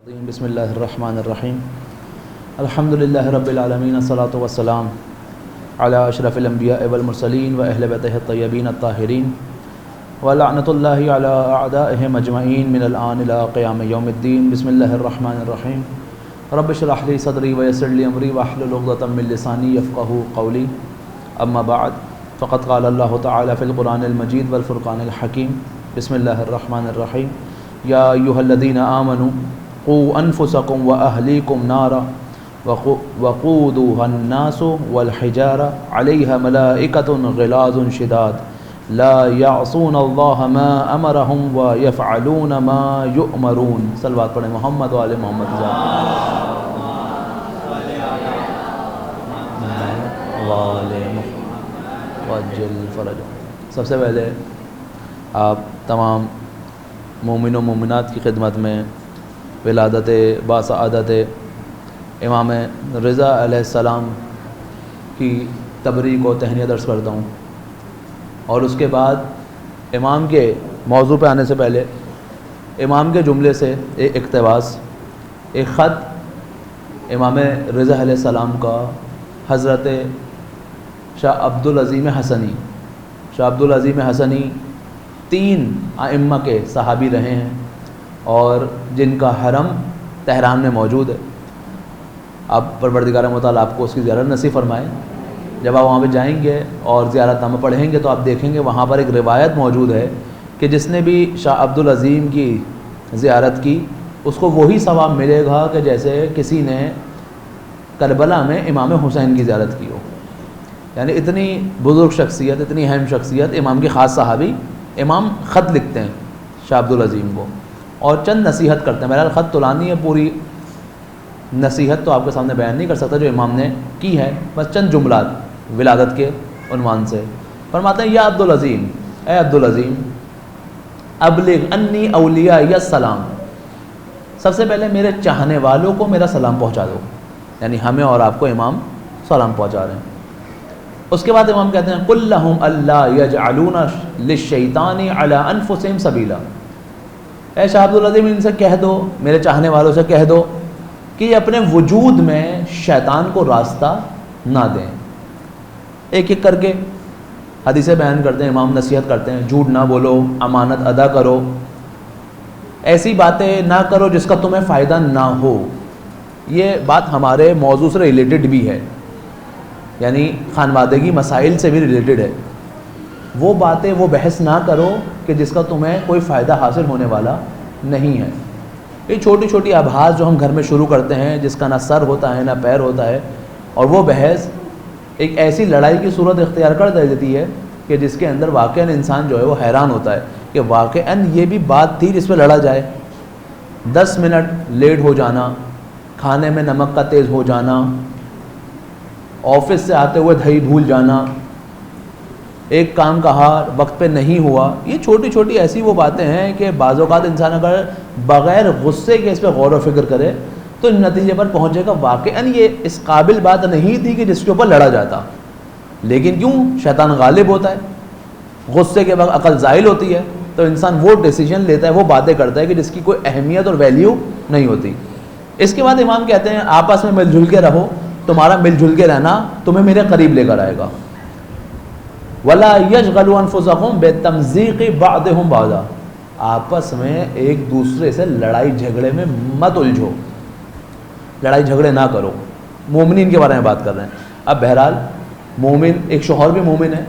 بسم اللہ الرحمن الرحیم الحمد للہ رب العالمین الصلاۃ والسلام علی اشرف الانبیاء والمرسلین و اہل بیتہ الطیبین الطاہرین ولعنۃ اللہ علی اعدائہم اجمعین من الآن الی قیام یوم الدین۔ بسم اللہ الرحمن الرحیم رب اشرح لی صدری ویسر لی امری واحلل عقدۃ من لسانی یفقہوا قولی، اما بعد فقد قال اللہ تعالی فی القرآن المجید والفرقان الحکیم۔ بسم اللہ الرحمن الرحیم یا ایھا الذین آمنوا قوا انفسکم واہلیکم نارا وقودها الناس والحجارہ علیہا ملائکۃ غلاظ شداد لا یعصون اللہ ما امرہم ویفعلون ما یؤمرون۔ صلوات پڑھیں محمد و آل محمد وعجل فرجہ۔ سب سے پہلے آپ تمام مومن و مومنات کی خدمت میں ولادت باسعادت امام رضا علیہ السلام کی تبریک و تہنیت عرض کرتا ہوں، اور اس کے بعد امام کے موضوع پہ آنے سے پہلے امام کے جملے سے ایک اقتباس، ایک خط امام رضا علیہ السلام کا حضرت شاہ عبدالعظیم حسنی۔ شاہ عبدالعظیم حسنی 3 ائمہ کے صحابی رہے ہیں اور جن کا حرم تہران میں موجود ہے۔ اب پروردگار متعال آپ کو اس کی زیارت نصیب فرمائے۔ جب آپ وہاں پہ جائیں گے اور زیارت نامہ پڑھیں گے تو آپ دیکھیں گے وہاں پر ایک روایت موجود ہے کہ جس نے بھی شاہ عبدالعظیم کی زیارت کی اس کو وہی ثواب ملے گا کہ جیسے کسی نے کربلا میں امام حسین کی زیارت کی ہو۔ یعنی اتنی بزرگ شخصیت، اتنی اہم شخصیت، امام کے خاص صحابی۔ امام خط لکھتے ہیں شاہ عبدالعظیم کو اور چند نصیحت کرتے ہیں۔ بہرحال خط طولانی ہے، پوری نصیحت تو آپ کے سامنے بیان نہیں کر سکتا جو امام نے کی ہے، بس چند جملات ولادت کے عنوان سے۔ فرماتے ہیں یا عبدالعظیم، اے عبدالعظیم، ابلغ انی اولیاء السلام، سب سے پہلے میرے چاہنے والوں کو میرا سلام پہنچا دو۔ یعنی ہمیں اور آپ کو امام سلام پہنچا رہے ہیں۔ اس کے بعد امام کہتے ہیں قل لہم اللہ یجعلون للشیطان علی انفسہم سبیلا، اے شاہ عبدالعظیم ان سے کہہ دو، میرے چاہنے والوں سے کہہ دو کہ یہ اپنے وجود میں شیطان کو راستہ نہ دیں۔ ایک ایک کر کے حدیثیں بیان کرتے ہیں، امام نصیحت کرتے ہیں، جھوٹ نہ بولو، امانت ادا کرو، ایسی باتیں نہ کرو جس کا تمہیں فائدہ نہ ہو۔ یہ بات ہمارے موضوع سے ریلیٹڈ بھی ہے، یعنی خانوادگی مسائل سے بھی ریلیٹڈ ہے۔ وہ باتیں، وہ بحث نہ کرو کہ جس کا تمہیں کوئی فائدہ حاصل ہونے والا نہیں ہے۔ یہ چھوٹی چھوٹی آبھاس جو ہم گھر میں شروع کرتے ہیں جس کا نہ سر ہوتا ہے نہ پیر ہوتا ہے، اور وہ بحث ایک ایسی لڑائی کی صورت اختیار کر دیتی ہے کہ جس کے اندر واقعاً انسان جو ہے وہ حیران ہوتا ہے کہ واقعاً یہ بھی بات تھی جس پہ لڑا جائے۔ 10 منٹ لیٹ ہو جانا، کھانے میں نمک کا تیز ہو جانا، آفس سے آتے ہوئے دہی بھول جانا، ایک کام کہا وقت پہ نہیں ہوا، یہ چھوٹی چھوٹی ایسی وہ باتیں ہیں کہ بعض اوقات انسان اگر بغیر غصے کے اس پہ غور و فکر کرے تو نتیجے پر پہنچے گا واقعاً یہ اس قابل بات نہیں تھی کہ جس کے اوپر لڑا جاتا، لیکن کیوں شیطان غالب ہوتا ہے، غصے کے وقت عقل زائل ہوتی ہے تو انسان وہ ڈیسیجن لیتا ہے، وہ باتیں کرتا ہے کہ جس کی کوئی اہمیت اور ویلیو نہیں ہوتی۔ اس کے بعد امام کہتے ہیں آپس میں مل جل کے رہو، تمہارا مل جل کے رہنا تمہیں میرے قریب لے کر آئے گا۔ وَلَا يَشْغَلُوا أَنفُسَهُمْ بِالتَّمْزِيقِ بَعْضِهُمْ بَعْضًا، آپس میں ایک دوسرے سے لڑائی جھگڑے میں مت الجھو، لڑائی جھگڑے نہ کرو۔ مومنین کے بارے میں بات کر رہے ہیں۔ اب بہرحال مومن، ایک شوہر بھی مومن ہے،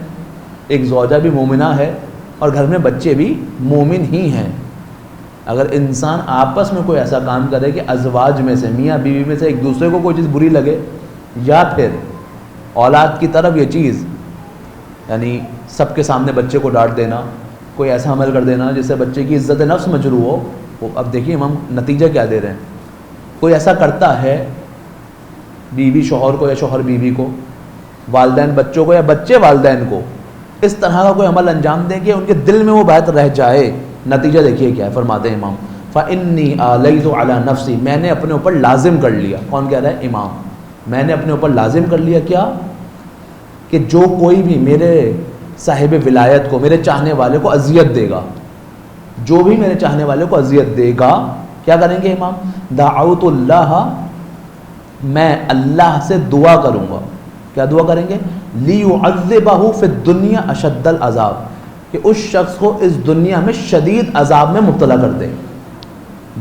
ایک زوجہ بھی مومنہ ہے، اور گھر میں بچے بھی مومن ہی ہیں۔ اگر انسان آپس میں کوئی ایسا کام کرے کہ ازواج میں سے، میاں بیوی میں سے ایک دوسرے کو کوئی چیز بری لگے، یا پھر اولاد کی طرف یہ چیز، یعنی سب کے سامنے بچے کو ڈانٹ دینا، کوئی ایسا عمل کر دینا جس سے بچے کی عزت نفس مجروح ہو، وہ اب دیکھیے ہم نتیجہ کیا دے رہے ہیں۔ کوئی ایسا کرتا ہے، بیوی شوہر کو یا شوہر بیوی کو، والدین بچوں کو یا بچے والدین کو، اس طرح کا کوئی عمل انجام دیں کہ ان کے دل میں وہ بات رہ جائے، نتیجہ دیکھیے کیا ہے۔ فرماتے ہیں امام فَإِنِّي آلَيْتُ عَلَى نَفْسِي، میں نے اپنے اوپر لازم کر لیا۔ کون کہہ رہا ہے؟ امام۔ میں نے اپنے اوپر لازم کر لیا کیا؟ کہ جو کوئی بھی میرے صاحب ولایت کو، میرے چاہنے والے کو اذیت دے گا، جو بھی میرے چاہنے والے کو اذیت دے گا، کیا کریں گے امام؟ دعوت اللہ، میں اللہ سے دعا کروں گا. کیا دعا کریں گے؟ لیعذبہ فی الدنیا اشد العذاب، کہ اس شخص کو اس دنیا میں شدید عذاب میں مبتلا کر دے.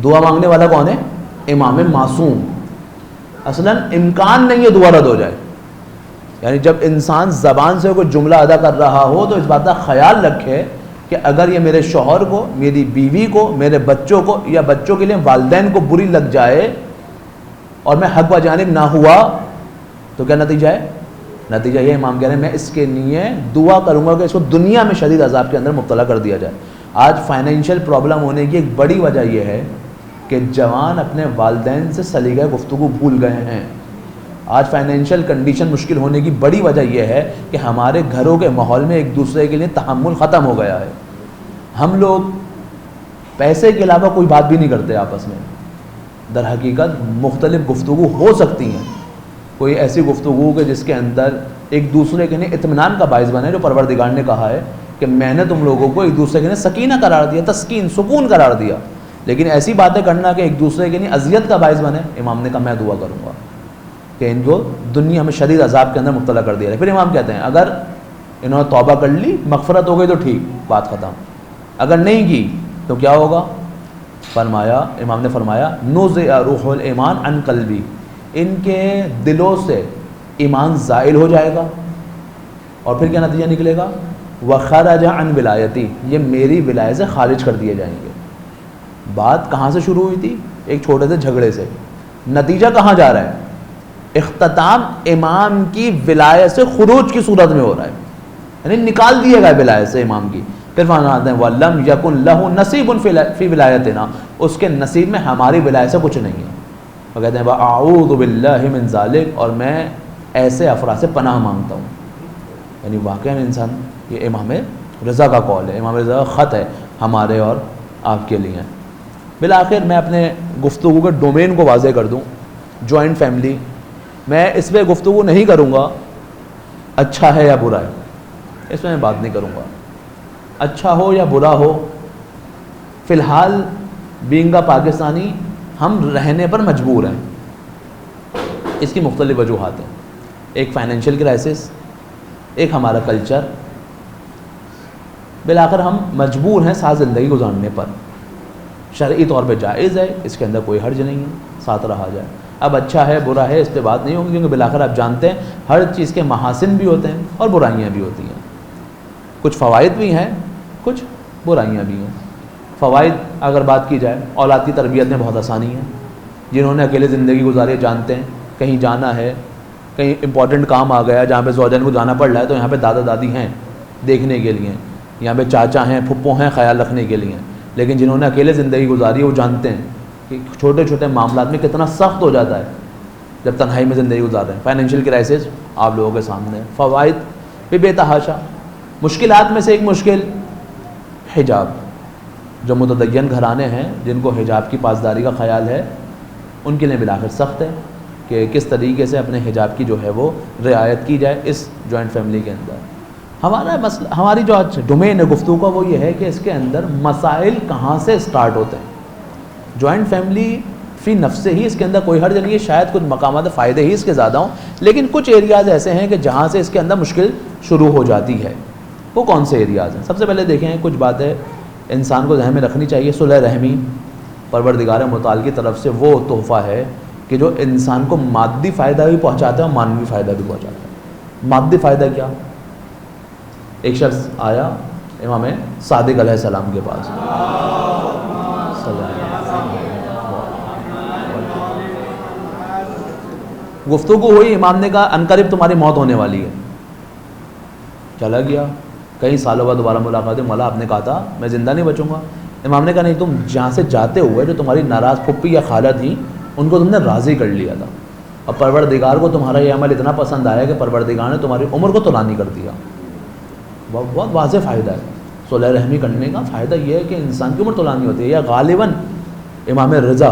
دعا مانگنے والا کون ہے؟ امام معصوم. اصلاً امکان نہیں ہے دعا رد ہو جائے. یعنی جب انسان زبان سے کوئی جملہ ادا کر رہا ہو تو اس بات کا خیال رکھے کہ اگر یہ میرے شوہر کو، میری بیوی کو، میرے بچوں کو، یا بچوں کے لیے والدین کو بری لگ جائے اور میں حق و جانب نہ ہوا تو کیا نتیجہ ہے؟ نتیجہ یہ امام کہہ رہے ہیں میں اس کے لیے دعا کروں گا کہ اس کو دنیا میں شدید عذاب کے اندر مبتلا کر دیا جائے. آج فائنینشیل پرابلم ہونے کی ایک بڑی وجہ یہ ہے کہ جوان اپنے والدین سے سلیقہ گفتگو بھول گئے ہیں. آج فائنینشیل کنڈیشن مشکل ہونے کی بڑی وجہ یہ ہے کہ ہمارے گھروں کے ماحول میں ایک دوسرے کے لیے تحمل ختم ہو گیا ہے. ہم لوگ پیسے کے علاوہ کوئی بات بھی نہیں کرتے آپس میں. در حقیقت مختلف گفتگو ہو سکتی ہیں، کوئی ایسی گفتگو کہ جس کے اندر ایک دوسرے کے لیے اطمینان کا باعث بنے، جو پروردگار نے کہا ہے کہ میں نے تم لوگوں کو ایک دوسرے کے لیے سکینہ قرار دیا، تسکین، سکون قرار دیا. لیکن ایسی باتیں کرنا کہ ایک دوسرے کے لیے اذیت کا باعث بنے، امام نے کہا میں دعا کروں گا کہ ان کو دنیا میں شدید عذاب کے اندر مبتلا کر دیا جائے. پھر امام کہتے ہیں اگر انہوں نے توبہ کر لی، مغفرت ہو گئی تو ٹھیک، بات ختم. اگر نہیں کی تو کیا ہوگا؟ فرمایا، امام نے فرمایا نُزِعَ روح الایمان عن قلبی، ان کے دلوں سے ایمان زائل ہو جائے گا. اور پھر کیا نتیجہ نکلے گا؟ وَخَرَجَ عَنْ وِلَایَتِی، یہ میری ولایت سے خارج کر دیے جائیں گے. بات کہاں سے شروع ہوئی تھی؟ ایک چھوٹے سے جھگڑے سے. نتیجہ کہاں جا رہا ہے؟ اختتام امام کی ولایت سے خروج کی صورت میں ہو رہا ہے، یعنی نکال دیے گئے ولایت سے امام کی. پھر فرماتے ہیں وَلَمْ يَكُنْ لَهُ نَصِيبٌ فِي وِلَایَتِنَا، اس کے نصیب میں ہماری ولایت سے کچھ نہیں ہے. وہ کہتے ہیں وَأَعُوذُ بِاللَّهِ مِنْ ذَلِكَ، اور میں ایسے افراد سے پناہ مانگتا ہوں. یعنی واقعاً انسان، یہ امام رضا کا قول ہے، امام رضا کا خط ہے ہمارے اور آپ کے لیے. بالآخر میں اپنے گفتگو کے ڈومین کو واضح کر دوں. جوائنٹ فیملی، میں اس پہ گفتگو نہیں کروں گا اچھا ہے یا برا ہے، اس میں بات نہیں کروں گا. اچھا ہو یا برا ہو، فی الحال بینگ پاکستانی ہم رہنے پر مجبور ہیں. اس کی مختلف وجوہات ہیں. ایک فائنینشیل کرائسس، ایک ہمارا کلچر. بالآخر ہم مجبور ہیں ساتھ زندگی گزارنے پر. شرعی طور پہ جائز ہے، اس کے اندر کوئی حرج نہیں ہے، ساتھ رہا جائے. اب اچھا ہے برا ہے اس پہ بات نہیں ہوگی، کیونکہ بالآخر آپ جانتے ہیں ہر چیز کے محاسن بھی ہوتے ہیں اور برائیاں بھی ہوتی ہیں. کچھ فوائد بھی ہیں، کچھ برائیاں بھی ہیں. فوائد اگر بات کی جائے، اولاد کی تربیت میں بہت آسانی ہے. جنہوں نے اکیلے زندگی گزاری جانتے ہیں، کہیں جانا ہے، کہیں امپورٹنٹ کام آ گیا جہاں پہ زوجین کو جانا پڑ رہا ہے، تو یہاں پہ دادا دادی ہیں دیکھنے کے لیے، یہاں پہ چاچا ہیں، پھپھو ہیں خیال رکھنے کے لیے. لیکن جنہوں نے اکیلے زندگی گزاری ہے وہ جانتے ہیں کہ چھوٹے چھوٹے معاملات میں کتنا سخت ہو جاتا ہے جب تنہائی میں زندگی گزار رہے ہیں. فائنینشیل کرائسس آپ لوگوں کے سامنے ہے. فوائد بھی بے تحاشا. مشکلات میں سے ایک مشکل حجاب. جو متدین گھرانے ہیں جن کو حجاب کی پاسداری کا خیال ہے، ان کے لیے بالآخر سخت ہے کہ کس طریقے سے اپنے حجاب کی جو ہے وہ رعایت کی جائے اس جوائنٹ فیملی کے اندر. ہمارا مسئلہ، ہماری جو آج ڈومین ہے گفتگو کا، وہ یہ ہے کہ اس کے اندر مسائل کہاں سے سٹارٹ ہوتے ہیں. جوائنٹ فیملی فی نفس سے ہی اس کے اندر کوئی حرج نہیں ہے، شاید کچھ مقامات فائدے ہی اس کے زیادہ ہوں، لیکن کچھ ایریاز ایسے ہیں کہ جہاں سے اس کے اندر مشکل شروع ہو جاتی ہے. وہ کون سے ایریاز ہیں؟ سب سے پہلے دیکھیں، کچھ باتیں انسان کو ذہن میں رکھنی چاہیے. صلح رحمی پروردگار متعال کی طرف سے وہ تحفہ ہے کہ جو انسان کو مادی فائدہ بھی پہنچاتا ہے اور معنوی فائدہ بھی پہنچاتا ہے. مادی فائدہ کیا؟ ایک شخص آیا امام صادق علیہ السلام کے پاس، گفتگو ہوئی. امام نے کہا عنقریب تمہاری موت ہونے والی ہے. چلا گیا. کئی سالوں بعد دوبارہ ملاقات ہوئی. مولا آپ نے کہا تھا میں زندہ نہیں بچوں گا. امام نے کہا نہیں، تم جہاں سے جاتے ہوئے جو تمہاری ناراض پھپھی یا خالہ تھیں ان کو تم نے راضی کر لیا تھا، اور پروردگار کو تمہارا یہ عمل اتنا پسند آیا کہ پروردگار نے تمہاری عمر کو طولانی کر دیا. بہت واضح فائدہ ہے. صلح رحمی کرنے کا فائدہ یہ ہے کہ انسان کی عمر طولانی ہوتی ہے. یا غالباً امام رضا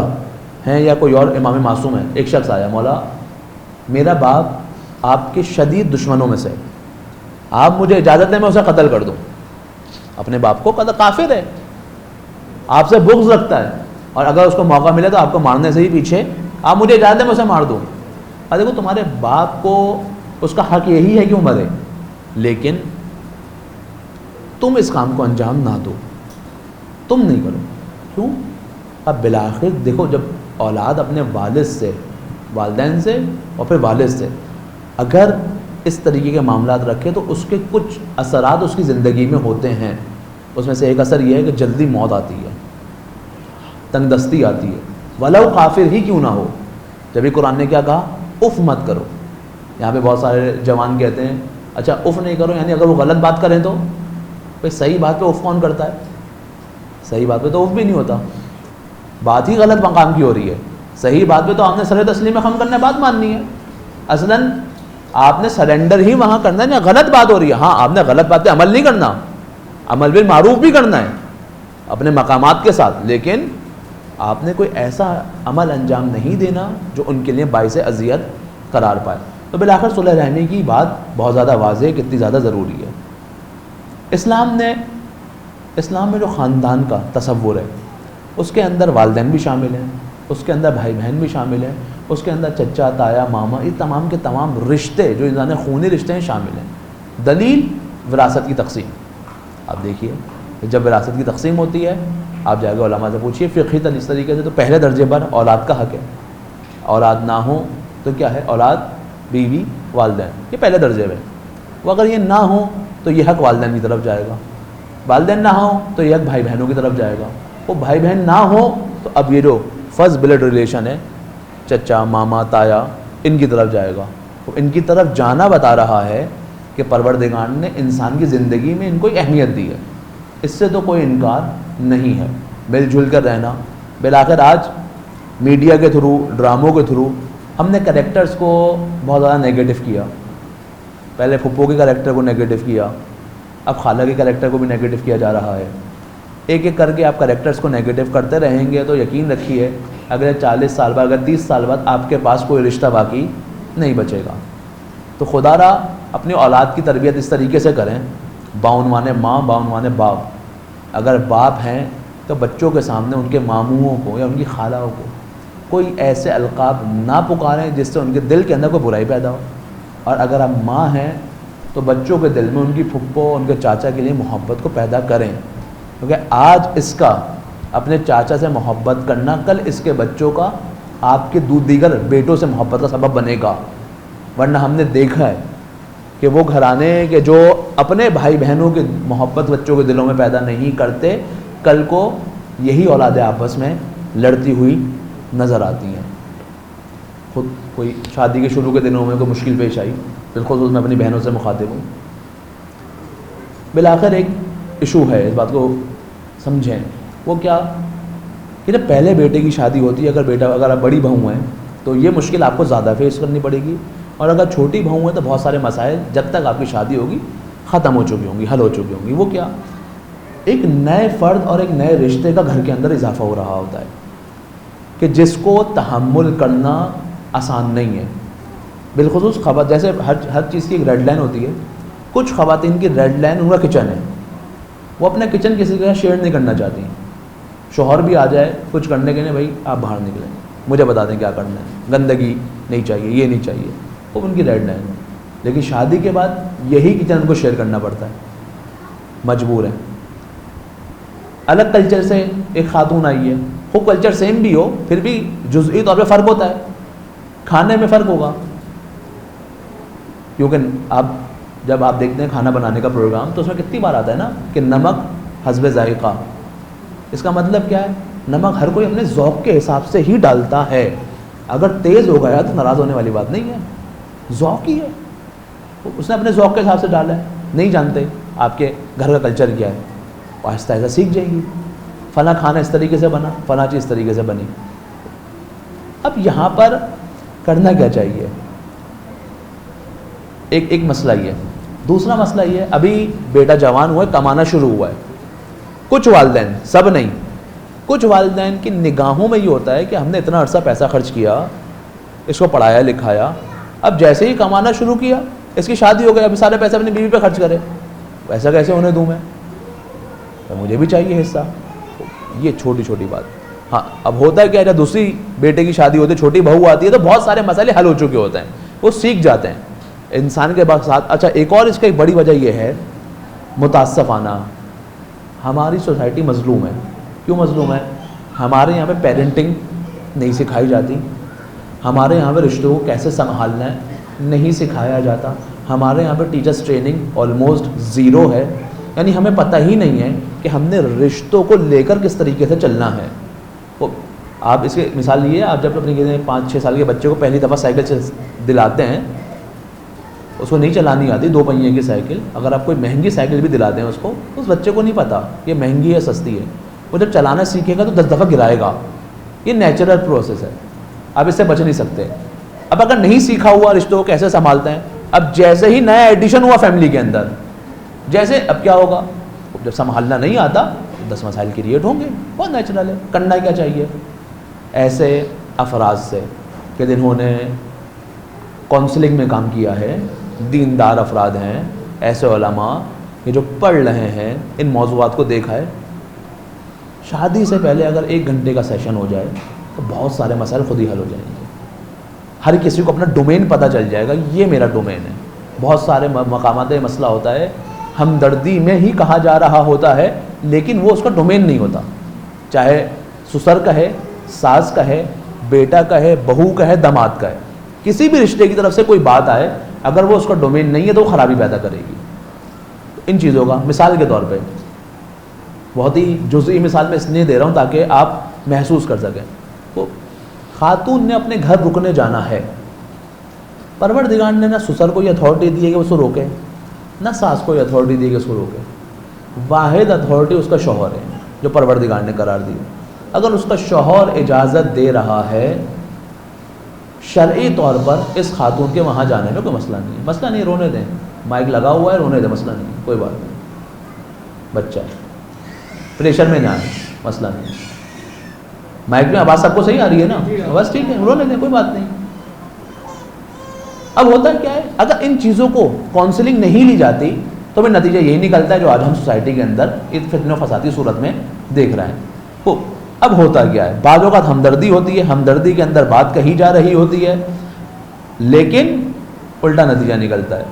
ہیں یا کوئی اور امام معصوم ہے. ایک شخص آیا، مولا میرا باپ آپ کے شدید دشمنوں میں سے، آپ مجھے اجازت دیں میں اسے قتل کر دوں. اپنے باپ کو قتل، کافر ہے، آپ سے بغض رکھتا ہے، اور اگر اس کو موقع ملے تو آپ کو مارنے سے ہی پیچھے، آپ مجھے اجازت دیں میں اسے مار دوں. اور دیکھو تمہارے باپ کو اس کا حق یہی ہے کہ وہ مرے، لیکن تم اس کام کو انجام نہ دو، تم نہیں کرو. کیوں؟ اب بالآخر دیکھو جب اولاد اپنے والد سے، والدین سے اور پھر والد سے اگر اس طریقے کے معاملات رکھے تو اس کے کچھ اثرات اس کی زندگی میں ہوتے ہیں. اس میں سے ایک اثر یہ ہے کہ جلدی موت آتی ہے، تنگ دستی آتی ہے، ولو کافر ہی کیوں نہ ہو. جبھی قرآن نے کیا کہا؟ اف مت کرو. یہاں پہ بہت سارے جوان کہتے ہیں اچھا اف نہیں کرو، یعنی اگر وہ غلط بات کریں تو؟ بھائی صحیح بات پہ اف کون کرتا ہے؟ صحیح بات پہ تو اف بھی نہیں ہوتا، بات ہی غلط مقام کی ہو رہی ہے. صحیح بات پہ تو آپ نے سر تسلیم خم کرنے بات ماننی ہے. اصلاً آپ نے سرنڈر ہی وہاں کرنا ہے. غلط بات ہو رہی ہے، ہاں آپ نے غلط بات پہ عمل نہیں کرنا، عمل بالمعروف بھی کرنا ہے اپنے مقامات کے ساتھ، لیکن آپ نے کوئی ایسا عمل انجام نہیں دینا جو ان کے لیے باعث اذیت قرار پائے. تو بالآخر صلح رحمی کی بات بہت زیادہ واضح ہے، کتنی زیادہ ضروری ہے. اسلام میں جو خاندان کا تصور ہے اس کے اندر والدین بھی شامل ہیں، اس کے اندر بھائی بہن بھی شامل ہیں، اس کے اندر چچا تایا ماما، یہ تمام کے تمام رشتے جو انسان خونی رشتے ہیں شامل ہیں. دلیل وراثت کی تقسیم. آپ دیکھیے جب وراثت کی تقسیم ہوتی ہے آپ جا کے علماء سے پوچھیے فقہی اس طریقے سے، تو پہلے درجے پر اولاد کا حق ہے. اولاد نہ ہو تو کیا ہے؟ اولاد، بیوی، والدین، یہ پہلے درجے میں. وہ اگر یہ نہ ہو تو یہ حق والدین کی طرف جائے گا، والدین نہ ہو تو یہ حق بھائی بہنوں کی طرف جائے گا. وہ بھائی بہن نہ ہو تو اب یہ جو فرسٹ بلڈ ریلیشن ہے، چچا ماما تایا، ان کی طرف جائے گا. تو ان کی طرف جانا بتا رہا ہے کہ پروردگار نے انسان کی زندگی میں ان کو اہمیت دی ہے. اس سے تو کوئی انکار نہیں ہے. مل جل کر رہنا. بالآخر آج میڈیا کے تھرو، ڈراموں کے تھرو ہم نے کریکٹرز کو بہت زیادہ نیگیٹو کیا. پہلے پھپھو کے کریکٹر کو نیگیٹو کیا، اب خالہ کے کریکٹر کو بھی نیگیٹو کیا جا رہا ہے. ایک ایک کر کے آپ کریکٹرز کو نیگیٹو کرتے رہیں گے تو یقین رکھیے اگر 40 سال بعد، اگر 30 سال بعد آپ کے پاس کوئی رشتہ باقی نہیں بچے گا. تو خدا را اپنی اولاد کی تربیت اس طریقے سے کریں، باعنوان ماں باعنوان باپ. اگر باپ ہیں تو بچوں کے سامنے ان کے ماموؤں کو یا ان کی خالہوں کو کوئی ایسے القاب نہ پکاریں جس سے ان کے دل کے اندر کوئی برائی پیدا ہو. اور اگر آپ ماں ہیں تو بچوں کے دل میں ان کی پھپھو، ان کے چاچا کے لیے محبت کو پیدا کریں، کیونکہ آج اس کا اپنے چاچا سے محبت کرنا کل اس کے بچوں کا آپ کے دیگر بیٹوں سے محبت کا سبب بنے گا. ورنہ ہم نے دیکھا ہے کہ وہ گھرانے کے جو اپنے بھائی بہنوں کی محبت بچوں کے دلوں میں پیدا نہیں کرتے، کل کو یہی اولادیں آپس میں لڑتی ہوئی نظر آتی ہیں. خود کوئی شادی کے شروع کے دنوں میں کوئی مشکل پیش آئی، بالخصوص میں اپنی بہنوں سے مخاطب ہوں. بالآخر ایک ایشو ہے، اس بات کو سمجھیں. وہ کیا کہ جب پہلے بیٹے کی شادی ہوتی ہے، اگر آپ بڑی بہو ہیں تو یہ مشکل آپ کو زیادہ فیس کرنی پڑے گی، اور اگر چھوٹی بہو ہیں تو بہت سارے مسائل جب تک آپ کی شادی ہوگی ختم ہو چکی ہوں گی، حل ہو چکی ہوں گی. وہ کیا؟ ایک نئے فرد اور ایک نئے رشتے کا گھر کے اندر اضافہ ہو رہا ہوتا ہے کہ جس کو تحمل کرنا آسان نہیں ہے. بالخصوص جیسے ہر چیز کی ایک ریڈ لائن ہوتی ہے. کچھ خواتین کی ریڈ لائن ان کا کچن ہے، وہ اپنا کچن کسی کے ساتھ شیئر نہیں کرنا چاہتی. شوہر بھی آ جائے کچھ کرنے کے لیے، بھائی آپ باہر نکلیں، مجھے بتا دیں کیا کرنا ہے، گندگی نہیں چاہیے، یہ نہیں چاہیے، وہ ان کی ریڈ لائن ہے. لیکن شادی کے بعد یہی کچن ان کو شیئر کرنا پڑتا ہے، مجبور ہے. الگ کلچر سے ایک خاتون آئی ہے، وہ کلچر سیم بھی ہو پھر بھی جزئی طور پہ فرق ہوتا ہے، کھانے میں فرق ہوگا. کیونکہ جب آپ دیکھتے ہیں کھانا بنانے کا پروگرام تو اس میں کتنی بار آتا ہے نا کہ نمک حسب ذائقہ. اس کا مطلب کیا ہے؟ نمک ہر کوئی اپنے ذوق کے حساب سے ہی ڈالتا ہے. اگر تیز ہو گیا تو ناراض ہونے والی بات نہیں ہے، ذوق ہی ہے، اس نے اپنے ذوق کے حساب سے ڈالا ہے. نہیں جانتے آپ کے گھر کا کلچر کیا ہے، آہستہ آہستہ سیکھ جائے گی. فلاں کھانا اس طریقے سے بنا، فلاں چیز اس طریقے سے بنی. اب یہاں پر کرنا کیا چاہیے؟ ایک مسئلہ یہ ہے. دوسرا مسئلہ یہ ہے، ابھی بیٹا جوان ہوا ہے، کمانا شروع ہوا ہے. کچھ والدین، سب نہیں، کچھ والدین کی نگاہوں میں یہ ہوتا ہے کہ ہم نے اتنا عرصہ پیسہ خرچ کیا، اس کو پڑھایا لکھایا، اب جیسے ہی کمانا شروع کیا اس کی شادی ہو گئی، ابھی سارے پیسے اپنی بیوی پہ خرچ کرے. ایسا کیسے ہونے دوں میں؟ تو مجھے بھی چاہیے حصہ. یہ چھوٹی چھوٹی بات. ہاں اب ہوتا ہے کیا ہے، جب دوسری بیٹے کی شادی ہوتی ہے، چھوٹی بہو آتی ہے، تو بہت سارے مسئلے حل ہو چکے ہوتے ہیں، وہ سیکھ جاتے ہیں انسان کے ساتھ. اچھا ایک اور اس کا ایک بڑی وجہ یہ ہے متاسفانہ ہماری سوسائٹی مظلوم ہے. کیوں مظلوم ہے؟ ہمارے یہاں پہ پیرنٹنگ نہیں سکھائی جاتی، ہمارے یہاں پہ رشتوں کو کیسے سنبھالنا ہے نہیں سکھایا جاتا، ہمارے یہاں پہ ٹیچرس ٹریننگ آلموسٹ زیرو ہے. یعنی ہمیں پتہ ہی نہیں ہے کہ ہم نے رشتوں کو لے کر کس طریقے سے چلنا ہے. آپ اس کی مثال لیے، آپ جب اپنے 5-6 سال کے بچے کو پہلی دفعہ سائیکل دلاتے ہیں، اس کو نہیں چلانی آتی 2 پہیے کی سائیکل، اگر آپ کوئی مہنگی سائیکل بھی دلاتے ہیں اس کو، اس بچے کو نہیں پتہ یہ مہنگی ہے سستی ہے. وہ جب چلانا سیکھے گا تو 10 دفعہ گرائے گا. یہ نیچرل پروسیس ہے، آپ اس سے بچ نہیں سکتے. اب اگر نہیں سیکھا ہوا رشتوں کو کیسے سنبھالتے ہیں، اب جیسے ہی نیا ایڈیشن ہوا فیملی کے اندر، جیسے اب کیا ہوگا، جب سنبھالنا نہیں آتا 10 مسائل کریٹ ہوں گے. بہت نیچرل ہے، کرنا کیا چاہیے. ایسے افراد سے کہ جنہوں نے کونسلنگ میں کام کیا ہے، دیندار افراد ہیں، ایسے علماء کہ جو پڑھ رہے ہیں، ان موضوعات کو دیکھا ہے، شادی سے پہلے اگر 1 گھنٹے کا سیشن ہو جائے تو بہت سارے مسائل خود ہی حل ہو جائیں گے. ہر کسی کو اپنا ڈومین پتہ چل جائے گا، یہ میرا ڈومین ہے. بہت سارے مقامات مسئلہ ہوتا ہے ہمدردی میں ہی کہا جا رہا ہوتا ہے، لیکن وہ اس کا ڈومین نہیں ہوتا. چاہے سسر کا ہے، ساس کا ہے، بیٹا کا ہے، بہو کا ہے، داماد کا ہے، کسی بھی رشتے کی طرف سے کوئی بات آئے، اگر وہ اس کا ڈومین نہیں ہے تو وہ خرابی پیدا کرے گی. ان چیزوں کا مثال کے طور پہ بہت ہی جزئی مثال میں اس لیے دے رہا ہوں تاکہ آپ محسوس کر سکیں. تو خاتون نے اپنے گھر رکنے جانا ہے، پروردگار نے نہ سسر کو یہ اتھارٹی دی ہے کہ اس کو روکے، نہ ساس کو یہ اتھارٹی دی ہے کہ اس کو روکے. واحد اتھارٹی اس کا شوہر ہے جو پروردگار نے قرار دی. اگر اس کا شوہر اجازت دے رہا ہے شرعی طور پر، اس خاتون کے وہاں جانے میں کوئی مسئلہ نہیں ہے. مسئلہ نہیں، رونے دیں، مائک لگا ہوا ہے، رونے دیں، مسئلہ نہیں، کوئی بات نہیں. بچہ پریشر میں نہ آئے، مسئلہ نہیں. مائک میں آواز سب کو صحیح آ رہی ہے نا، بس ٹھیک ہے، رونے دیں، کوئی بات نہیں. اب ہوتا کیا ہے، اگر ان چیزوں کو کاؤنسلنگ نہیں لی جاتی تو پھر نتیجہ یہی نکلتا ہے جو آج ہم سوسائٹی کے اندر اس فتنہ و فساد کی صورت میں دیکھ رہے ہیں. تو اب ہوتا کیا ہے، بعض اوقات ہمدردی ہوتی ہے، ہمدردی کے اندر بات کہی جا رہی ہوتی ہے، لیکن الٹا نتیجہ نکلتا ہے،